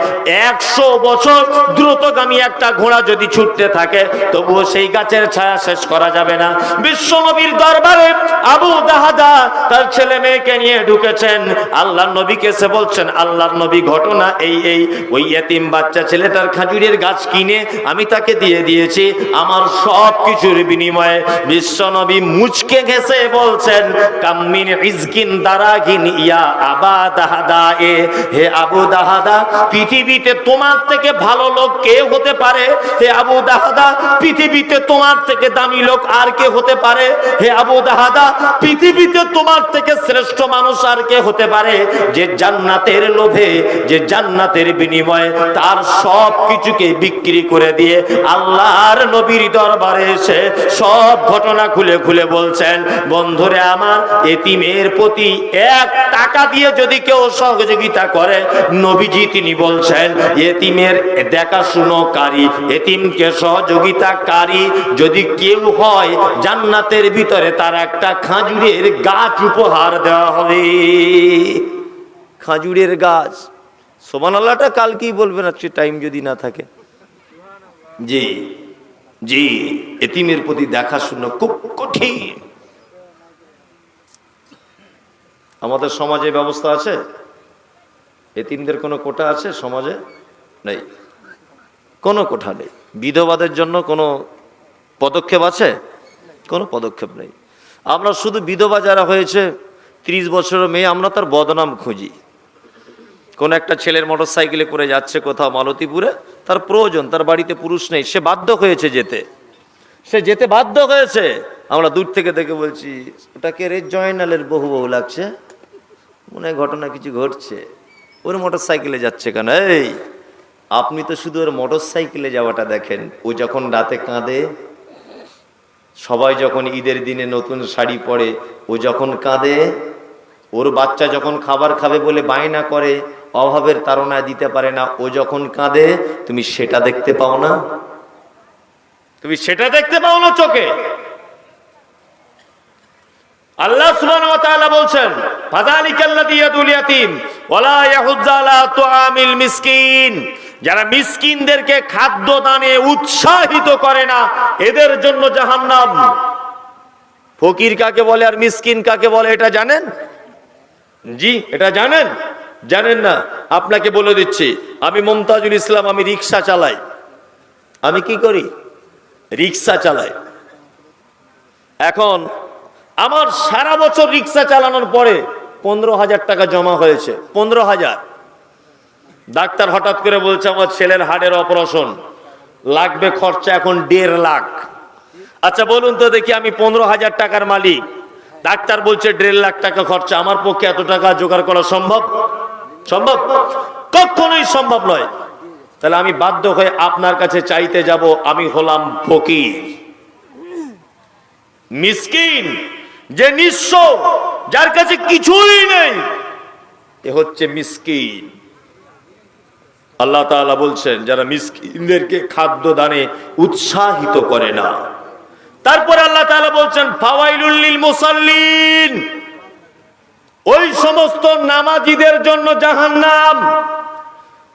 100 বছর। দ্রুতগামী একটা ঘোড়া যদি ছুটতে থাকে তবুও সেই গাছের ছায়া শেষ করা যাবে না। বিশ্ব নবীর দরবারে আবু দাহাদা তার ছেলে মেয়েকে নিয়ে ঢুকেছেন। আল্লাহর নবীকে সে বলছেন আল্লাহর নবী ঘটনা এই ওই এতিম বাচ্চা ছেলেটার খাজুরের গাছ কিনে আমি তাকে দিয়ে দিয়েছি আমার সব কিছুর বিনিময়ে। বিশ্ব নবী মুচকে ঘেঁষে বলছেন কাম্মিন ইজকিন দারাগিন ইয়া আবা দাহাদা, হে আবু দাহাদা পৃথিবীতে তোমার থেকে ভালো লোক কে হতে পারে? হে আবু দাহাদা পৃথিবীতে তোমার থেকে দামি লোক আর কে হতে পারে? হে আবু দাহাদা পৃথিবীতে তোমার থেকে শ্রেষ্ঠ মানুষ আর কে হতে পারে? যে জান্নাতের লোভে, যে জান্নাতের বিনিময়ে তার সব কিছুকে বিক্রি করে দিয়ে আল্লাহর নবীর দরবারে এসে সব ঘটনা খুলে খুলে বলছেন বন্ধুরে আমার, এতিমের প্রতি 1 টাকা দিয়ে যদি কেউ সহযোগিতা করে নবীজি তিনি বলছেন এতিমের দেখাশুনোকারী, এতিমকে সহযোগিতাকারী যদি কেউ হয় জান্নাতের ভিতরে তার একটা খাজুরের গাছ উপহার দেওয়া হবে। খাজুরের গাছ, সুবহানাল্লাহটা কালকেই বলবেন আজকে টাইম যদি না থাকে। জি জি, এতিমের প্রতি দেখাশুনো খুব কঠিন। আমাদের সমাজে ব্যবস্থা আছে? এতিমদের কোনো কোটা আছে সমাজে? নেই, কোনো কোঠা নেই। বিধবাদের জন্য কোনো পদক্ষেপ আছে? কোনো পদক্ষেপ নেই। আমরা শুধু বিধবা যারা হয়েছে 30 বছরের মেয়ে আমরা তার বদনাম খুঁজি। কোন একটা ছেলের মোটরসাইকেলে করে যাচ্ছে কোথাও মালতীপুরে, তার প্রয়োজন, তার বাড়িতে পুরুষ নেই, সে বাধ্য হয়েছে যেতে, সে যেতে বাধ্য হয়েছে। আমরা দূর থেকে দেখে বলছি ওটাকে রে জয়নালের বহু বহু লাগছে, মনে হয় ঘটনা কিছু ঘটছে, ওর মোটরসাইকেলে যাচ্ছে কেন? এই আপনি তো শুধু ওর মোটরসাইকেলে যাওয়াটা দেখেন, ও যখন রাতে কাঁদে, সবাই যখন ঈদের দিনে নতুন শাড়ি পরে ও যখন কাঁদে, ওর বাচ্চা যখন খাবার খাবে বলে বায়না করে অভাবের তাড়নায় দিতে পারে না, ও যখন কাঁদে তুমি সেটা দেখতে পাও না? তুমি সেটা দেখতে পাও না চোখে? আল্লাহ সুবহানাহু ওয়া তাআলা বলছেন ফাযালিকাল্লাযী ইয়াদুল ইয়াতীম ওয়ালা ইয়াহুজ্জু আলা তুআমিল মিসকিন, যারা মিসকিনদেরকে খাদ্য দানে উৎসাহিত করে না এদের জন্য জাহান্নাম। ফকির কাকে বলে আর মিসকিন কাকে বলে এটা জানেন? জি এটা জানেন? জানেন না? আপনাকে বলে দিচ্ছি, আমি মুমতাজুল ইসলাম, আমি রিকশা চালাই। আমি কি করি? রিকশা চালাই। এখন আমার সারা বছর রিকশা চালানোর পরে 15,000 টাকা জমা হয়েছে। 15,000 ডাক্তার হঠাৎ করে বলছে আমার ছেলের হাড়ের অপারেশন, লাগবে খরচা এখন 1.5 লাখ। আচ্ছা বলুন তো দেখি, আমি 15,000 টাকার মালিক, ডাক্তার বলছে 1.5 লাখ টাকা খরচা, আমার পক্ষে এত টাকা জোগাড় করা সম্ভব? সম্ভব? কখনোই সম্ভব নয়। তাহলে আমি বাধ্য হয়ে আপনার কাছে চাইতে যাব। আমি হলাম ফকির, মিসকিন, যে নিঃস্ব, যার কাছে কিছুই নেই, এ হচ্ছে মিসকিন। আল্লাহ তাআলা বলছেন যারা মিসকিনদেরকে খাদ্য দানে উৎসাহিত করে না। তারপরে আল্লাহ তাআলা বলছেন ফাওয়াইলুল লিল মুসাল্লিন, ওই সমস্ত নামাজীদের জন্য জাহান্নাম,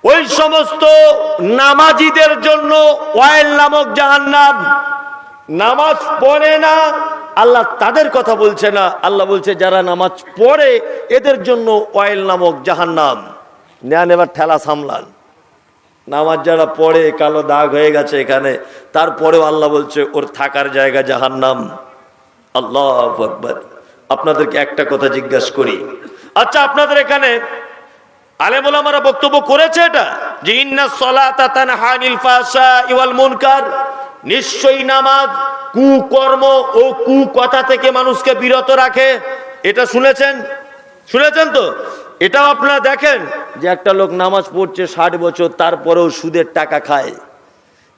ওই সমস্ত নামাজীদের জন্য ওয়াইল নামক জাহান্নাম। নামাজ পড়ে না, আল্লাহ তাদের কথা বলছে না, আল্লাহ বলছে যারা নামাজ পড়ে এদের জন্য ওয়াইল নামক জাহান্নাম। নেন এবার ঠেলা সামলান। নামাজ যারা পড়ে কালো দাগ হয়ে গেছে এখানে, তারপরেও আল্লাহ বলছে ওর থাকার জায়গা জাহান্নাম। আল্লাহু আকবার। আপনাদেরকে একটা কথা জিজ্ঞাসা করি, আচ্ছা আপনাদের এখানে আলেম ওলামারা বক্তব্য করেছে এটা যে ইন্নাস সালাতা তানহা আনিল ফাহশাই ওয়াল মুনকার, নিশ্চয়ই নামাজ কুকর্ম ও কুকথা থেকে মানুষকে বিরত রাখে। এটা শুনেছেন? শুনেছেন তো? এটাও আপনারা দেখেন যে একটা লোক নামাজ পড়ছে 60 বছর, তারপরেও সুদের টাকা খায়।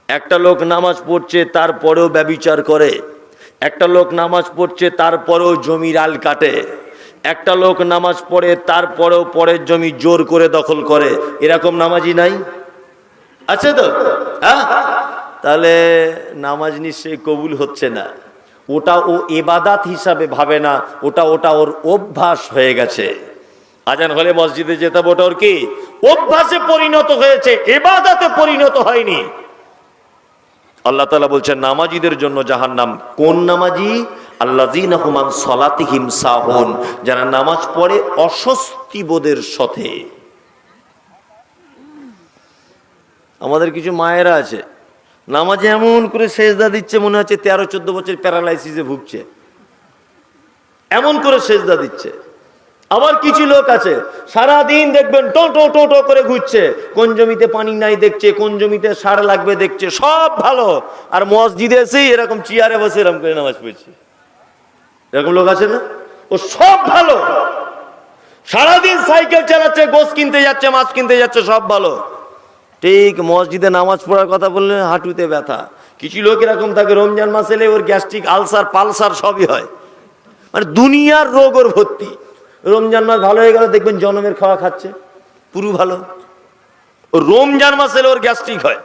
একটা লোক নামাজ পড়ছে তারপরেও ব্যভিচার করে। একটা লোক নামাজ পড়ছে তারপরেও জমির আল কাটে। একটা লোক নামাজ পড়ে তারপরেও পরের জমি জোর করে দখল করে। এরকম নামাজি নাই? আছে তো? হ্যাঁ, তাহলে নামাজ নিশ্চয়ই কবুল হচ্ছে না। ওটা ও ইবাদত হিসাবে ভাবে না, ওটা ওর অভ্যাস হয়ে গেছে। আজান হলে মসজিদে যেতে হবে, ওটা ওর কি অভ্যাসে পরিণত হয়েছে, ইবাদতে পরিণত হয়নি। আল্লাহ তাআলা বলছেন নামাজীদের জন্য জাহান্নাম। কোন নামাজি? আল্লাযীনা হুম আন সালাতিহিম সাহুন, যারা নামাজ পড়ে অস্বস্তি বোধের সাথে। আমাদের কিছু মায়েরা আছে নামাজে এমন করে সেজদা দিচ্ছে মনে হচ্ছে 13-14 বছর প্যারালাইসিসে ভুগছে, এমন করে সেজদা দিচ্ছে। আবার কিছু লোক আছে সারাদিন দেখবেন টো টো টো টো করে ঘুরছে, কোন জমিতে পানি নাই দেখছে, কোন জমিতে সার লাগবে দেখছে, সব ভালো, আর মসজিদে এসেই এরকম চেয়ারে বসে এরকম করে নামাজ পড়ছে। এরকম লোক আছে না? ও সব ভালো, সারাদিন সাইকেল চালাচ্ছে, গোশ কিনতে যাচ্ছে, মাছ কিনতে যাচ্ছে, সব ভালো, ঠিক মসজিদে নামাজ পড়ার কথা বললে হাঁটুতে ব্যথা। কিছু লোক এরকম থাকে রমজান মাস এলে ওর গ্যাস্ট্রিক, আলসার, পালসার সবই হয়, মানে দুনিয়ার রোগ ওর ভর্তি। রমজান মাস ভালো হয়ে গেল দেখবেন জনমের খাওয়া খাচ্ছে, পুরো ভালো। ও রমজান মাস এলে ওর গ্যাস্ট্রিক হয়,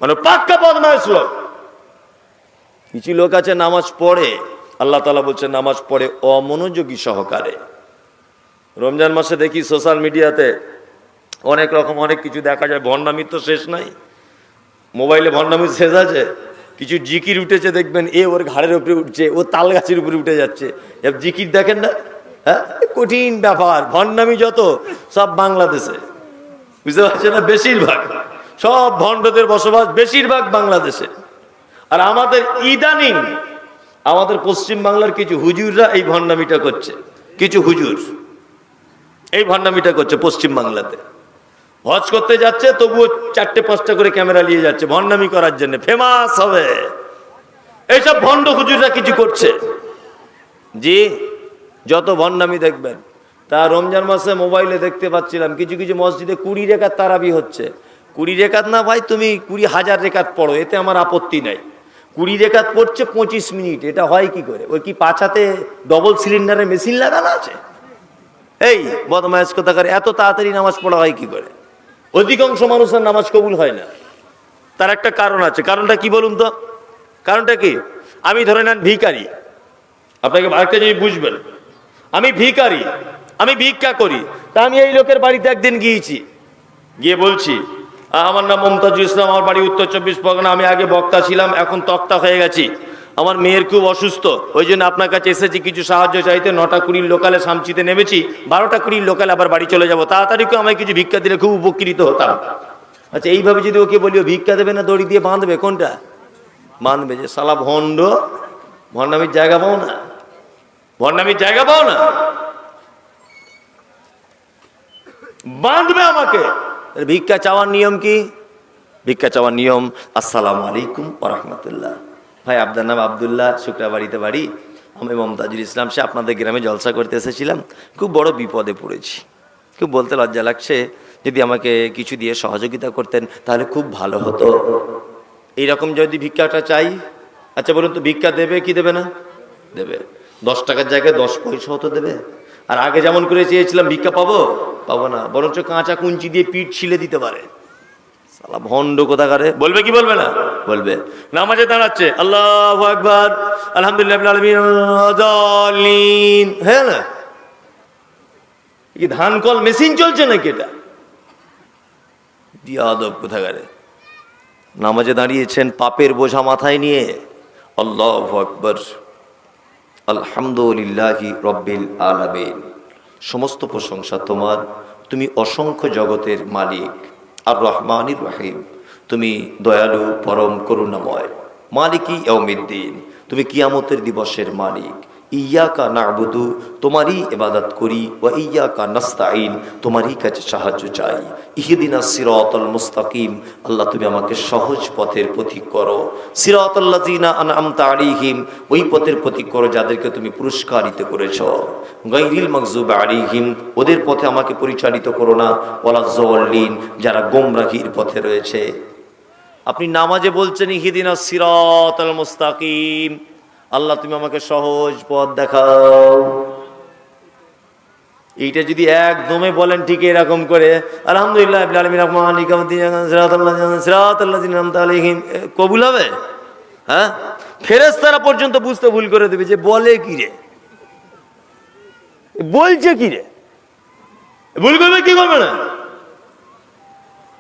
মানে পাক্কা বদমাইশ লোক। কিছু লোক আছে নামাজ পড়ে, আল্লাহ তাআলা বলছেন নামাজ পড়ে অমনোযোগী সহকারে। রমজান মাসে দেখি সোশ্যাল মিডিয়াতে অনেক রকম অনেক কিছু দেখা যায়, ভণ্ডামির তো শেষ নাই। মোবাইলে ভণ্ডামির শেষ আছে। কিছু জিকির উঠেছে দেখবেন, এ ওর ঘাড়ের উপরে উঠছে, ও তাল গাছের উপরে উঠে যাচ্ছে, জিকির দেখেন না? হ্যাঁ, কঠিন ব্যাপার। ভণ্ডামি যত সব বাংলাদেশে, বুঝতে পারছেন না? বেশিরভাগ সব ভণ্ডদের বসবাস বেশিরভাগ বাংলাদেশে। আর আমাদের ইদানিং আমাদের পশ্চিম বাংলার কিছু হুজুররা এই ভণ্ডামিটা করছে। কিছু হুজুর এই ভণ্ডামিটা করছে পশ্চিম বাংলাতে। হজ করতে যাচ্ছে তবুও 4-5টা করে ক্যামেরা নিয়ে যাচ্ছে ভণ্ডামি করার জন্য, ফেমাস হবে। এইসব ভণ্ড হুজুররা কিছু করছে। জি, যত ভণ্ডামি দেখবেন। তা রমজান মাসে মোবাইলে দেখতে পাচ্ছিলাম কিছু কিছু মসজিদে 20 রেকাত তারাবি হচ্ছে। 20 রেকাত না ভাই, তুমি 20,000 রেকাত পড়ো, এতে আমার আপত্তি নাই। 20 রেকাত পড়ছে 25 মিনিট, এটা হয় কি করে? ওই কি পাছাতে ডবল সিলিন্ডারের মেশিন লাগানো আছে? এই বদমাইশ কোথাকার, এত তাড়াতাড়ি নামাজ পড়া হয় কি করে? অধিকাংশ মানুষের নামাজ কবুল হয় না। তার একটা কারণ আছে। কারণটা কি বলুন তো? কারণটা কি? আমি ধরে নেন ভিখারি, আপনাকে আরেকটা জিনিস বুঝবেন, আমি ভিখারি, আমি ভিক্ষা করি। তা আমি এই লোকের বাড়িতে একদিন গিয়েছি, গিয়ে বলছি আমার নাম মমতাজুল ইসলাম, আমার বাড়ি উত্তর 24 পরগনা, আমি আগে বক্তা ছিলাম, এখন তক্তা হয়ে গেছি, আমার মেয়ের খুব অসুস্থ, ওই জন্য আপনার কাছে এসেছি কিছু সাহায্য চাইতে। 9টা 20 লোকালে সামচিতে নেমেছি, 12টা 20 লোকালে আবার বাড়ি চলে যাব, তাড়াতাড়ি কেউ আমায় কিছু ভিক্ষা দিলে খুব উপকৃত হতাম। আচ্ছা, এইভাবে যদি ওকে বলি ভিক্ষা দেবে না দড়ি দিয়ে বাঁধবে, কোনটা বাঁধবে? যে শালা ভণ্ড, ভণ্ডামির জায়গা পাও না, ভণ্ডামির জায়গা পাও না। বাঁধবে আমাকে। ভিক্ষা চাওয়ার নিয়ম কি? ভিক্ষা চাওয়ার নিয়ম, আসসালামু আলাইকুম ওয়া রাহমাতুল্লাহ, ভাই আপনার নাম আব্দুল্লাহ, শুক্রাবাড়িতে বাড়ি, আমি মমতাজুল ইসলাম, সে আপনাদের গ্রামে জলসা করতে এসেছিলাম, খুব বড় বিপদে পড়েছি, খুব বলতে লজ্জা লাগছে, যদি আমাকে কিছু দিয়ে সহযোগিতা করতেন তাহলে খুব ভালো হতো। এইরকম যদি ভিক্ষাটা চাই, আচ্ছা বলুন তো ভিক্ষা দেবে কি দেবে না? দেবে। 10 টাকার জায়গায় 10 পয়সাও তো দেবে। আর আগে যেমন করে চেয়েছিলাম ভিক্ষা পাবো, পাবো না, বরঞ্চ কাঁচা কুঞ্চি দিয়ে পিঠ ছিলে দিতে পারে। সালা ভণ্ড কোথাকারে। বলবে কি বলবে না? বলবে। নামাজে দাঁড়াচ্ছে, আল্লাহু আকবার, আলহামদুলিল্লাহ রাব্বিল আলামিন, হ্যাঁ না, কি ধান কল মেশিন চলছে নাকি এটা? বিয়াদব কোথাকারে। নামাজে দাঁড়িয়েছেন পাপের বোঝা মাথায় নিয়ে, আল্লাহু আকবার, আলহামদুলিল্লাহি রাব্বিল আলামিন, সমস্ত প্রশংসা তোমার, তুমি অসংখ্য জগতের মালিক, আর রহমানির রহিম, তুমি দয়ালু পরম করুণাময়, মালিকি ইয়াউমিদ্দিন, তুমি কিয়ামতের দিবসের মালিক, ইয়াকা না'বুদু, তোমারই ইবাদত করি, ওয়া ইয়াকা নাস্তাঈন, তোমারই কাছে সাহায্য চাই, ইহদিনাস সিরাতাল মুস্তাকিম, আল্লাহ তুমি আমাকে সহজ পথের পথিক করো, সিরাতাল্লাযিনা আনআমতা আলাইহিম, ওই পথের পথিক করো যাদেরকে তুমি পুরস্কারিত করেছো, গায়রিল মাগযুবি আলাইহিম, ওদের পথে আমাকে পরিচালিত করো না, ওয়ালাজ যাল্লিন, যারা গোমরাহির পথে রয়েছে। আপনি নামাজে বলছেন ইহদিনাস সিরাতাল মুস্তাকিম, আল্লাহ তুমি আমাকে সহজ পথ দেখাও। এইটা যদি একদমে বলেন ঠিক এরকম করে, আলহামদুলিল্লাহ রাব্বিল আলামিন মালিকিল ইয়াউমিদ্দিন সিরাতাল্লাযিনা আন'আমতা আলাইহিম, কবুল হবে? হ্যাঁ, ফেরেশতারা পর্যন্ত বুঝতে ভুল করে দেবে যে বলে কি রে, বলছে কি রে, ভুল করবে কি করবে না?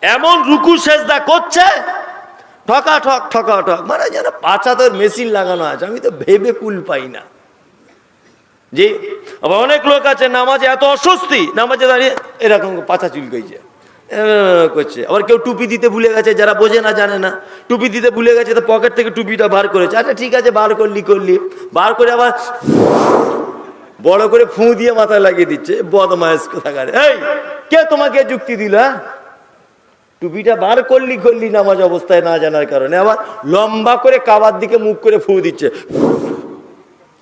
এমন রুকু সেজদা করছে ঠকা ঠক ঠকা ঠক, মানে যেন পাঁচাতের মেশিন লাগানো আছে, আমি তো ভেবে কুল পাই না। যে আবার অনেক লোক আছে নামাজে এত অস্বস্তি, নামাজে দাঁড়িয়ে এরকম পাছা চুলকাইছে করছে। আবার কেউ টুপি দিতে ভুলে গেছে, যারা বোঝে না জানে না, টুপি দিতে ভুলে গেছে তো পকেট থেকে টুপিটা বার করেছে, আচ্ছা ঠিক আছে বার করলি, বার করে আবার বড় করে ফু দিয়ে মাথায় লাগিয়ে দিচ্ছে, বদমায়েশ কোথাকারে। এই কে তোমাকে যুক্তি দিল? টুপিটা বার করলি নামাজ অবস্থায় না জানার কারণে, আবার লম্বা করে কাবার দিকে মুখ করে ফু দিচ্ছে,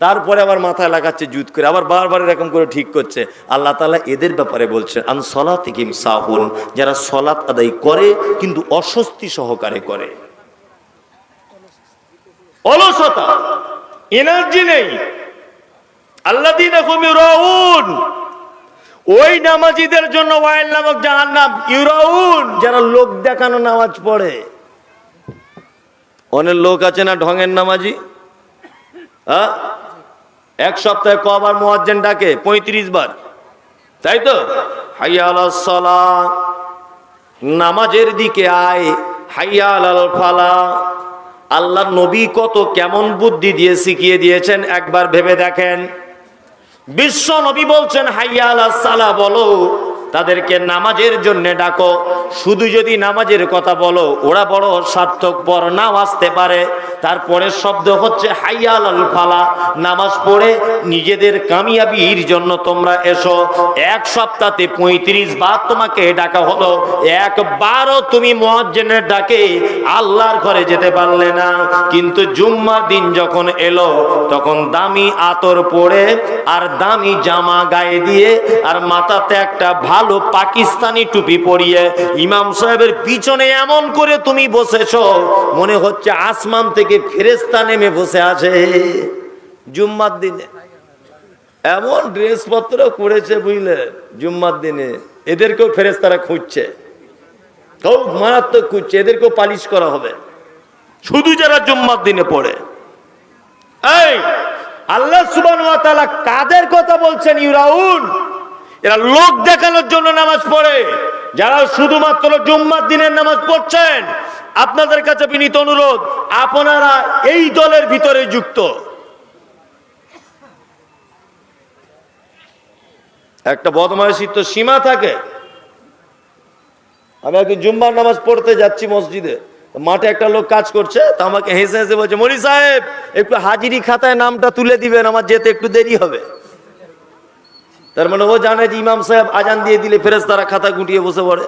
তারপরে আবার মাথায় লাগাচ্ছে জুত করে, আবার বারবার এরকম করে ঠিক করছে। আল্লাহ তাআলা এদের ব্যাপারে বলছেন আন সলাতিহিম সাহুন, যারা সলাত আদায় করে কিন্তু অস্বস্তি সহকারে করে, অলসতা, এনার্জি নেই। আল্লাযীনা হুম ইউরাউন, ওই নামাজীদের জন্য ওয়াইল নামক জাহান্নাম, ইউরাউন, যারা লোক দেখানো নামাজ পড়ে। অনেক লোক আছে না ঢঙের নামাজি, হ্যাঁ, এক সপ্তাহে কবার মুয়াজ্জিন ডাকে? 35 বার, তাই তো? হাইয়া আলাস সালাহ, নামাজের দিকে আয়, হাইয়া আলাল ফালাহ। আল্লাহর নবী কত কেমন বুদ্ধি দিয়ে শিখিয়ে দিয়েছেন একবার ভেবে দেখেন। বিশ্ব নবী বলছেন হাইয়া আলাস সালাহ বলো, তাদেরকে নামাজের জন্য ডাকো। শুধু যদি নামাজের কথা বলো, ওরা বড় স্বার্থপর, নাও আসতে পারে। তারপরের শব্দ হচ্ছে হাইয়া আলাল ফালাহ, নামাজ পড়ে নিজেদের কামিয়াবির জন্য তোমরা এসো। এক সপ্তাহে 35 বার তোমাকে ডাকা হলো, একবারও তুমি মুয়াজ্জিনের ডাকে আল্লাহর ঘরে যেতে পারলে না। কিন্তু জুম্মার দিন যখন এলো, তখন দামি আতর পরে আর দামি জামা গায়ে দিয়ে আর মাথাতে একটা ভালো পাকিস্তানি টুপি পরিয়ে ইমাম সাহেবের পিছনে এমন করে তুমি বসেছো, মনে হচ্ছে আসমান থেকে ফেরেশতা নেমে বসে আছে। জুম্মার দিনে এমন ড্রেসপত্র করেছে বুঝলে, জুম্মার দিনে এদেরকেও ফেরেশতারা খুঁজছে, খুব মারাত্মক খুঁজছে, এদেরকেও পালিশ করা হবে, শুধু যারা জুম্মার দিনে পড়ে। এই আল্লাহ সুবহানাহু ওয়া তাআলা কাদের কথা বলছেন? ইউরাউন, এরা লোক দেখানোর জন্য নামাজ পড়ে। যারা শুধুমাত্র জুম্মার দিনের নামাজ পড়ছেন, আপনাদের কাছে বিনীত অনুরোধ, আপনারা এই দলের ভিতরে যুক্ত। একটা বদমাইশির তো সীমা থাকে। আমি আগে জুম্মার নামাজ পড়তে যাচ্ছি মসজিদে, মাঠে একটা লোক কাজ করছে, তা আমাকে হেসে হেসে বলছে, মনি সাহেব একটু হাজিরি খাতায় নামটা তুলে দিবেন, আমার যেতে একটু দেরি হবে। তার মানে ও জানে যে ইমাম সাহেব আজান দিয়ে দিলে ফেরেশতারা খাতা গুটিয়ে বসে পড়ে।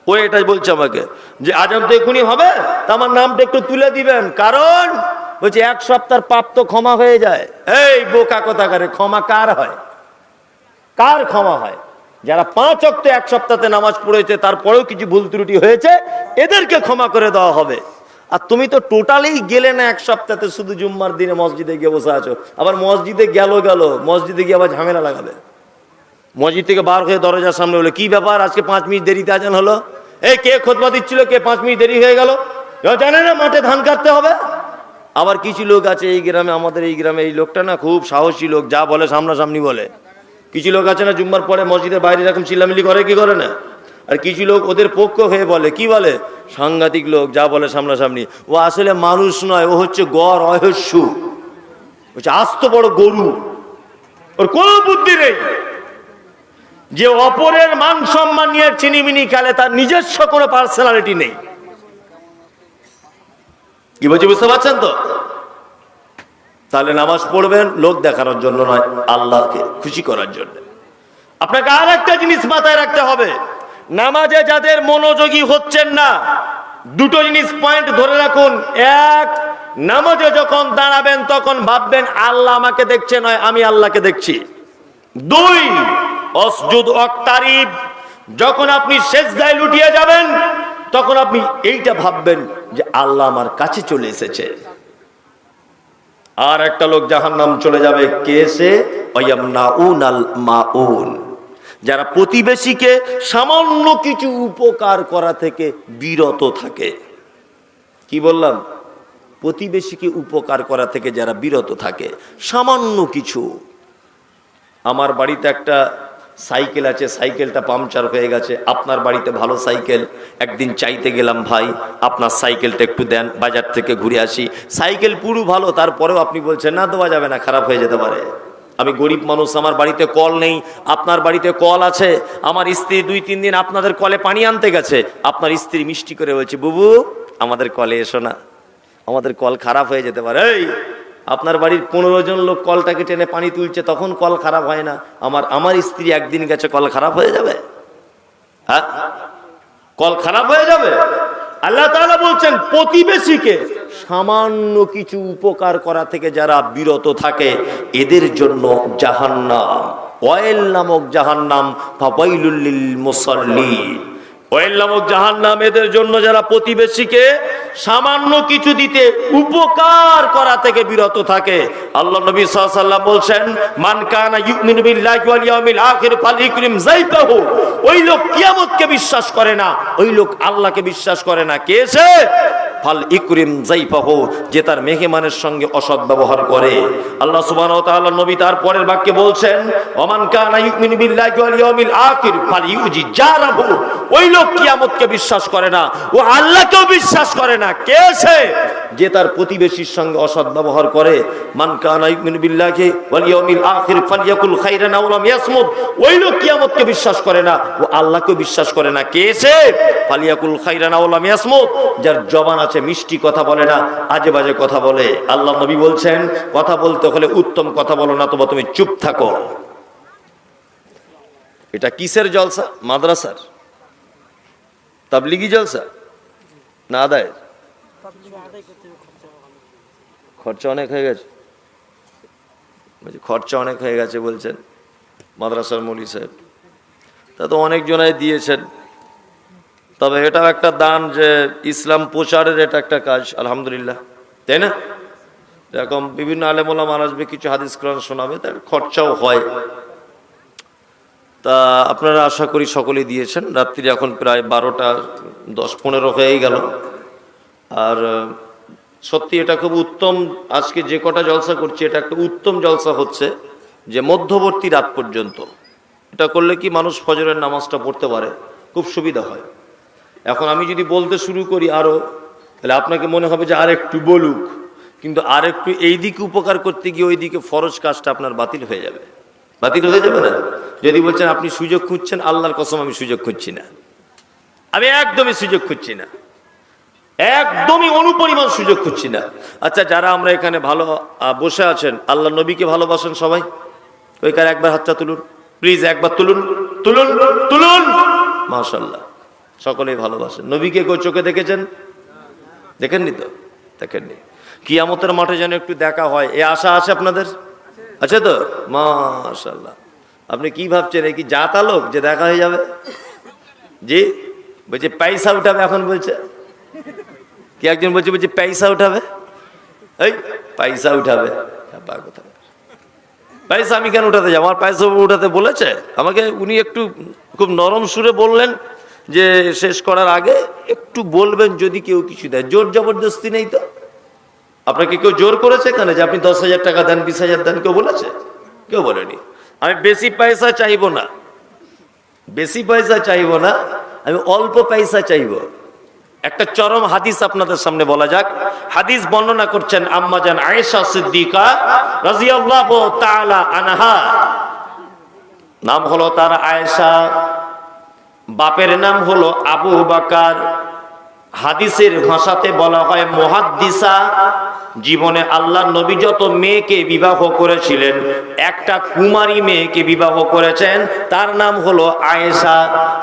ও এটাই বলছে আমাকে যে আজান তো এখনই হবে, তা আমার নামটা একটু তুলে দিবেন, কারণ বলছে 1 সপ্তাহের পাপ তো ক্ষমা হয়ে যায়। এই বোকা কথাকারে, ক্ষমা কার হয়? কার ক্ষমা হয়? যারা 5 ওয়াক্ত 1 সপ্তাহে নামাজ পড়েছে, তারপরেও কিছু ভুল ত্রুটি হয়েছে, এদেরকে ক্ষমা করে দেওয়া হবে। আর তুমি তো টোটালি গেলে না 1 সপ্তাহে, শুধু জুম্মার দিনে মসজিদে গিয়ে বসে আছো। আবার মসজিদে গেল মসজিদে গিয়ে আবার ঝামেলা লাগাবে। মসজিদ থেকে বার হয়ে দরজার সামনে বলে, কি ব্যাপার আজকে 5 মিনিট দেরিতে আজান হলো? এই কে খুতবা দিচ্ছিল, কে 5 মিনিট দেরি হয়ে গেল? জানে না মাঠে ধান কাটতে হবে? আবার কিছু লোক আছে এই গ্রামে, আমাদের এই গ্রামে এই লোকটা না খুব সাহসী লোক, যা বলে সামনাসামনি বলে। কিছু লোক আছে না জুম্মার পরে মসজিদের বাইরে এরকম চিল্লামিল্লি করে, কি করে না? আর কিছু লোক ওদের পক্ষ হয়ে বলে, কি বলে, সাংঘাতিক লোক, যা বলে সামনাসামনি। ও আসলে মানুষ নয়, ও হচ্ছে গড় অহস্যু, হচ্ছে আস্ত বড় গরু। ওর কোনো বুদ্ধি নেই। যে অপরের মান সম্মান নিয়ে চিনিমিনি খেলে, তার নিজস্ব কোনো পার্সোনালিটি নেই। কি বলছি বুঝতে পারছেন তো? তাহলে নামাজ পড়বেন লোক দেখানোর জন্য নয়, আল্লাহকে খুশি করার জন্য। আপনাকে আর একটা জিনিস মাথায় রাখতে হবে, নামাজে যাদের মনোযোগী হচ্ছেন না, দুটো জিনিস পয়েন্ট ধরে রাখুন। এক, নামাজে যখন দাঁড়াবেন তখন ভাববেন আল্লাহ আমাকে দেখছে, নয় আমি আল্লাহকে দেখছি। 2, অসজুদ ওয়াক্তারিব, যখন আপনি সেজদায় লুটিয়ে যাবেন তখন আপনি এইটা ভাববেন যে আল্লাহ আমার কাছে চলে এসেছে। আর একটা লোক জাহান্নাম চলে যাবে, কেসে ওয়ায়ামনাউনাল মাউন, যারা প্রতিবেশীকে সামান্য কিছু উপকার করা থেকে বিরত থাকে। কি বললাম? প্রতিবেশীকে উপকার করা থেকে যারা বিরত থাকে, সামান্য কিছু। আমার বাড়িতে একটা সাইকেল আছে, সাইকেলটা পাংচার হয়ে গেছে। আপনার বাড়িতে ভালো সাইকেল, একদিন চাইতে গেলাম, ভাই আপনার সাইকেলটা একটু দেন, বাজার থেকে ঘুরে আসি। সাইকেল পুরো ভালো, তারপরেও আপনি বলছেন না দেওয়া যাবে না, খারাপ হয়ে যেতে পারে। আমি গরিব মানুষ, আমার বাড়িতে কল নেই, আপনার বাড়িতে কল আছে। আমার স্ত্রী 2-3 দিন আপনাদের কলে পানি আনতে গেছে, আপনার স্ত্রী মিষ্টি করে বলছে, বুবু আমাদের কলে এসো না, আমাদের কল খারাপ হয়ে যেতে পারে। এই আপনার বাড়ির 15 জন লোক কলটাকে টেনে পানি তুলছে, তখন কল খারাপ হয় না? আমার স্ত্রী একদিন গেছে, কল খারাপ হয়ে যাবে? হ্যাঁ, কল খারাপ হয়ে যাবে? আল্লাহ তাআলা বলছেন প্রতিবেশীকে সামান্য কিছু উপকার করা থেকে যারা বিরত থাকে, এদের জন্য জাহান্নাম, ওয়াইল নামক জাহান্নাম, ফাওয়াইলুল লিল মুসাল্লিন, ওয়াইল নামক জাহান্নাম এদের জন্য যারা প্রতিবেশীকে সামান্য কিছু দিতে উপকার করা থেকে বিরত থাকে। আল্লাহ নবী সাল্লাল্লাহু আলাইহি ওয়াসাল্লাম বলছেন, মান কানা ইউমিনু বিল্লাহি ওয়াল ইয়াউমিল আখির ফালইকরিম যাইতাহু, ওই লোক কিয়ামতকে বিশ্বাস করে না, ওই লোক আল্লাহকে বিশ্বাস করে না। কে সে? ফাল ইকরিম যাইফাহু, যে তার মেহমানের সঙ্গে অসৎ ব্যবহার করে। আল্লাহ সুবহানাহু ওয়া তাআলা নবী তার পরের বাক্যে বলছেন, ওমান কানা ইউমিনু বিল্লাহি ওয়াল ইয়াউমিল আখির ফালইউজি জারাহু, ওই লোক কিয়ামতকে বিশ্বাস করে না, ও আল্লাহকেও বিশ্বাস করে না। কে সে? যে তার প্রতিবেশীর সঙ্গে অসৎ ব্যবহার করে। মান কানা ইউমিনু বিল্লাহি ওয়াল ইয়াউমিল আখির ফালইয়াকুল খাইরান আও লাম ইয়াসমুত, ওই লোক কিয়ামতকে বিশ্বাস করে না, ও আল্লাহকেও বিশ্বাস করে না। কে সে? ফালইয়াকুল খাইরান আও লাম ইয়াসমুত, যার জবান আছে মিষ্টি কথা বলে না, আজে বাজে কথা বলে। আল্লাহ নবী বলছেন, কথা বলতে হলে উত্তম কথা বলো, না তোবা তুমি চুপ থাকো। এটা কিসের জলসা? মাদ্রাসার তাবলিগি জলসা না আদায়? খরচা অনেক হয়ে গেছে, খরচা অনেক হয়ে গেছে বলছেন মাদ্রাসার মৌলী সাহেব। তা তো অনেক জনাই দিয়েছেন, তবে এটাও একটা দান যে ইসলাম প্রচারের এটা একটা কাজ, আলহামদুলিল্লাহ, তাই না? এরকম বিভিন্ন আলেম ওলামা আসবে, কিছু হাদিস কোরআন শোনাবে, তার খরচাও হয়। তা আপনারা আশা করি সকলেই দিয়েছেন। রাত্রি এখন প্রায় 12টা 10-15 হয়েই গেল। আর সত্যি এটা খুব উত্তম, আজকে যে কটা জলসা করছি এটা একটা উত্তম জলসা হচ্ছে যে মধ্যবর্তী রাত পর্যন্ত এটা করলে কি মানুষ ফজরের নামাজটা পড়তে পারে, খুব সুবিধা হয়। এখন আমি যদি বলতে শুরু করি আরো, তাহলে আপনাকে মনে হবে যে আর একটু বলুক, কিন্তু আর একটু এই দিকে উপকার করতে গিয়ে ওই দিকে ফরজ কাজটা আপনার বাতিল হয়ে যাবে। বাতিল হয়ে যাবে না? যদি বলছেন আপনি সুযোগ খুঁজছেন, আল্লাহর কসম আমি সুযোগ খুঁজছি না, আমি একদমই সুযোগ খুঁজছি না, একদমই অনুপরিমাণ সুযোগ খুঁজছি না। আচ্ছা, যারা আমরা এখানে ভালো বসে আছেন, আল্লাহ নবীকে ভালোবাসেন সবাই? ওইখানে একবার হাতটা তুলুন। প্লিজ একবার তুলুন তুলুন তুলুন। মাশাআল্লাহ, সকলেই ভালোবাসেন। নবীকে কেউ চোখে দেখেছেন? দেখেননি তো? দেখেননি। কিয়ামতের মাঠে যেন একটু দেখা হয়, এ আশা আছে আপনাদের? আছে তো? মাশাআল্লাহ। আপনি কি ভাবছেন, এই কি জাতা লোক যে দেখা হয়ে যাবে? জি বলছে পয়সা উঠাবে, এখন বলছে কি একজন বলছে পয়সা উঠাবে, এই পয়সা উঠাবে। পয়সা আমি কেন উঠাতে যাবো? আমার পয়সা উঠাতে বলেছে আমাকে। উনি একটু খুব নরম সুরে বললেন যে শেষ করার আগে একটু বলবেন যদি কেউ কিছু দেয়। জোর জবরদস্তি নেই তো? আপনাকে কেউ জোর করেছে এখানে যে আপনি 10,000 টাকা দেন, 20,000 দেন? কেউ বলেছে? কেউ বলেনি। আমি বেশি পয়সা চাইবো না, বেশি পয়সা চাইবো না, আমি অল্প পয়সা চাইবো। একটা চরম হাদিস আপনাদের সামনে বলা যাক। হাদিস বর্ণনা করছেন আম্মা জান আয়েশা সিদ্দিকা রাদিয়াল্লাহু তাআলা আনহা। নাম হলো তার আয়েশা, বাপের নাম হলো আবু বকর। হাদিসের ভাষাতে বলা হয় মুহাদ্দিসা। জীবনে আল্লাহর নবী যত মেয়েকে বিবাহ করেছিলেন, একটা কুমারী মেয়েকে বিবাহ করেছেন, তার নাম হলো আয়েশা।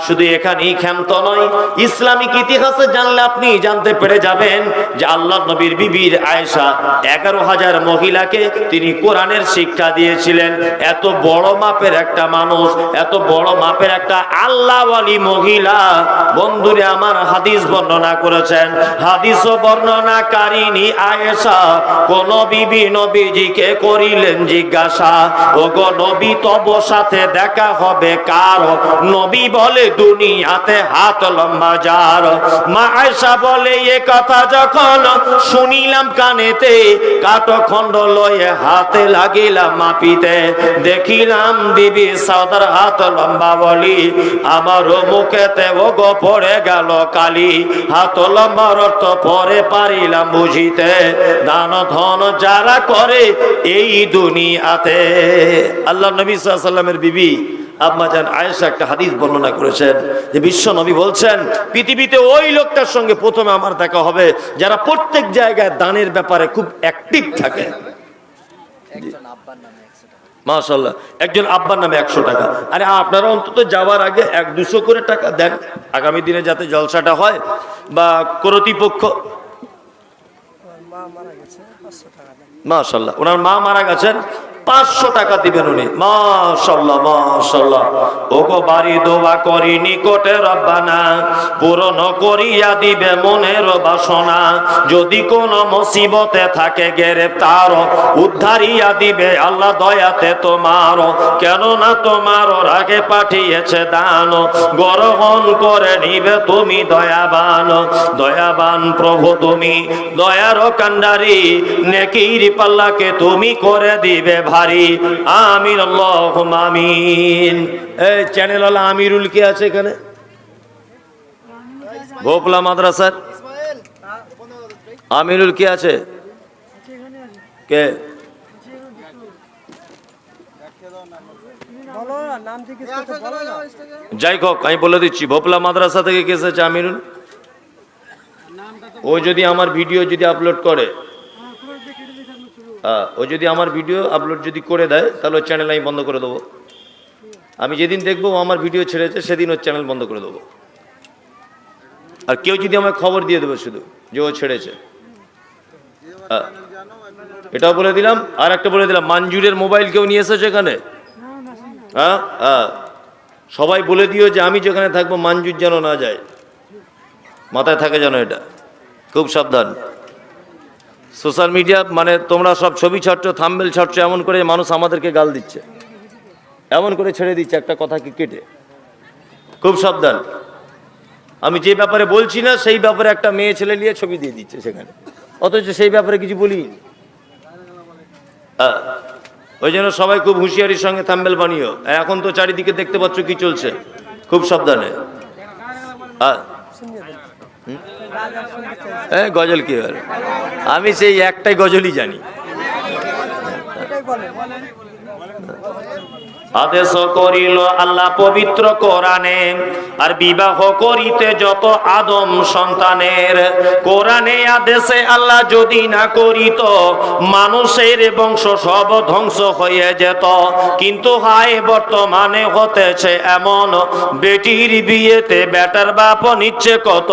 শুধু এখানেই ক্ষান্ত নয়, ইসলামিক ইতিহাসে জানলে আপনি জানতে পেরে যাবেন যে আল্লাহর নবীর বিবির আয়েশা 11,000 মহিলাকে তিনি কোরআনের শিক্ষা দিয়েছিলেন। এত বড় মাপের একটা মানুষ, এত বড় মাপের একটা আল্লাহওয়ালি মহিলা, বন্ধুরে আমার হাদিস বর্ণনা করেছেন। হাদিস বর্ণনাকারিনী আয়েশা কোন বিবি নবীজিকে করিলেন জিজ্ঞাসা, ও গো নবী তব সাথে দেখা হবে কার? নবী বলে দুনিয়াতে হাত লম্বা যার। মা আয়েশা বলে এ কথা যখন শুনিলাম কানেতে, কাঠখণ্ড লয়ে হাতে লাগিলাম মাপিতে। দেখিলাম বিবি সাউদার হাত লম্বা বলি, আমার মুখেতে ও গো পড়ে গেল কালি। হাত লম্বার অর্থ পরে পারিলাম বুঝিতে, দান ধন যারা করে এই দুনিয়াতে। আল্লাহ নবী সাল্লাল্লাহু আলাইহি ওয়াসাল্লামের বিবি আম্মা জান আয়েশা একটা হাদিস বর্ণনা করেছেন যে বিশ্ব নবী বলছেন পৃথিবীতে ওই লোকটার সঙ্গে প্রথমে আমার দেখা হবে যারা প্রত্যেক জায়গায় দানের ব্যাপারে খুব অ্যাক্টিভ থাকে। মাশাআল্লাহ, একজন আব্বার নামে 100 টাকা। আরে আপনারা অন্তত যাওয়ার আগে 100-200 করে টাকা দেন, আগামী দিনে যাতে জলসাটা হয়। বা কর্তৃপক্ষ, মাশাআল্লাহ ওনার মা মারা গেছেন, 500 টাকা দিবেন উনি। মাশাআল্লাহ মাশাআল্লাহ। ওগো বাড়ি দোয়া করি নিকটে রব্বানা, পূরণ করিয়া দিবে মনের বাসনা। যদি কোন মুসিবতে থাকে গ্রেফতার, উদ্ধারিয়া দিবে আল্লাহ দয়াতে তোমার। কেননা তোমার রাগে পাঠিয়েছে দান, গ্রহণ করে নিবে তুমি দয়াবান। দয়াবান প্রভু তুমি দয়ার কান্ডারি, নেকির পাল্লাকে তুমি করে দিবে ভারী। আমিন আল্লাহুম্মা আমিন। এই চ্যানেলওয়ালা আমিরুল কে আছে এখানে? ভোপলা মাদ্রাসার আমিরুল কে আছে? কে? যাই হোক আমি বলে দিচ্ছি, ভোপলা মাদ্রাসা থেকে কে এসেছে আমিরুল? ও যদি আমার ভিডিও যদি আপলোড করে, ও যদি আমার ভিডিও আপলোড যদি করে দেয়, তাহলে ওর চ্যানেল আমি বন্ধ করে দেবো। আমি যেদিন দেখবো ও আমার ভিডিও ছেড়েছে সেদিন ওর চ্যানেল বন্ধ করে দেবো। আর কেউ যদি আমায় খবর দিয়ে দেবে শুধু যে ও ছেড়েছে, এটাও বলে দিলাম। আর একটা বলে দিলাম, মানজুরের মোবাইল কেউ নিয়ে এসেছে এখানে? হ্যাঁ হ্যাঁ, সবাই বলে দিও যে আমি যেখানে থাকবো মানজুর যেন না যায়, মাথায় থাকে যেন, এটা খুব সাবধান। সোশ্যাল মিডিয়া মানে তোমরা সব ছবি ছাড়ছো, থাম্বনেল ছাড়ছো, এমন করে মানুষ আমাদেরকে গাল দিচ্ছে, এমন করে ছেড়ে দিচ্ছে একটা কথাকে কেটে। খুব সাবধান। আমি যে ব্যাপারে বলছি না সেই ব্যাপারে একটা মেয়ে ছেলে নিয়ে ছবি দিয়ে দিচ্ছে সেখানে, অথচ সেই ব্যাপারে কিছু বলি। ওই জন্য সবাই খুব হুঁশিয়ারির সঙ্গে থাম্বনেল বানিও। এখন তো চারিদিকে দেখতে পাচ্ছ কি চলছে, খুব সাবধানে। হ্যাঁ গজল কি বলে? আমি সেই একটাই গজলই জানি। আদেশ করিল আল্লাহ পবিত্র কোরআনে, আর বিবাহ করিতে যত আদম সন্তানের। কোরআনে আদেশে আল্লাহ যদি না করিত, মানুষের বংশ সব ধ্বংস হয়ে যেত। কিন্তু হায় বর্তমানে হতেছে এমন, বেটির বিয়েতে বেটার বাপ নিচ্ছে কত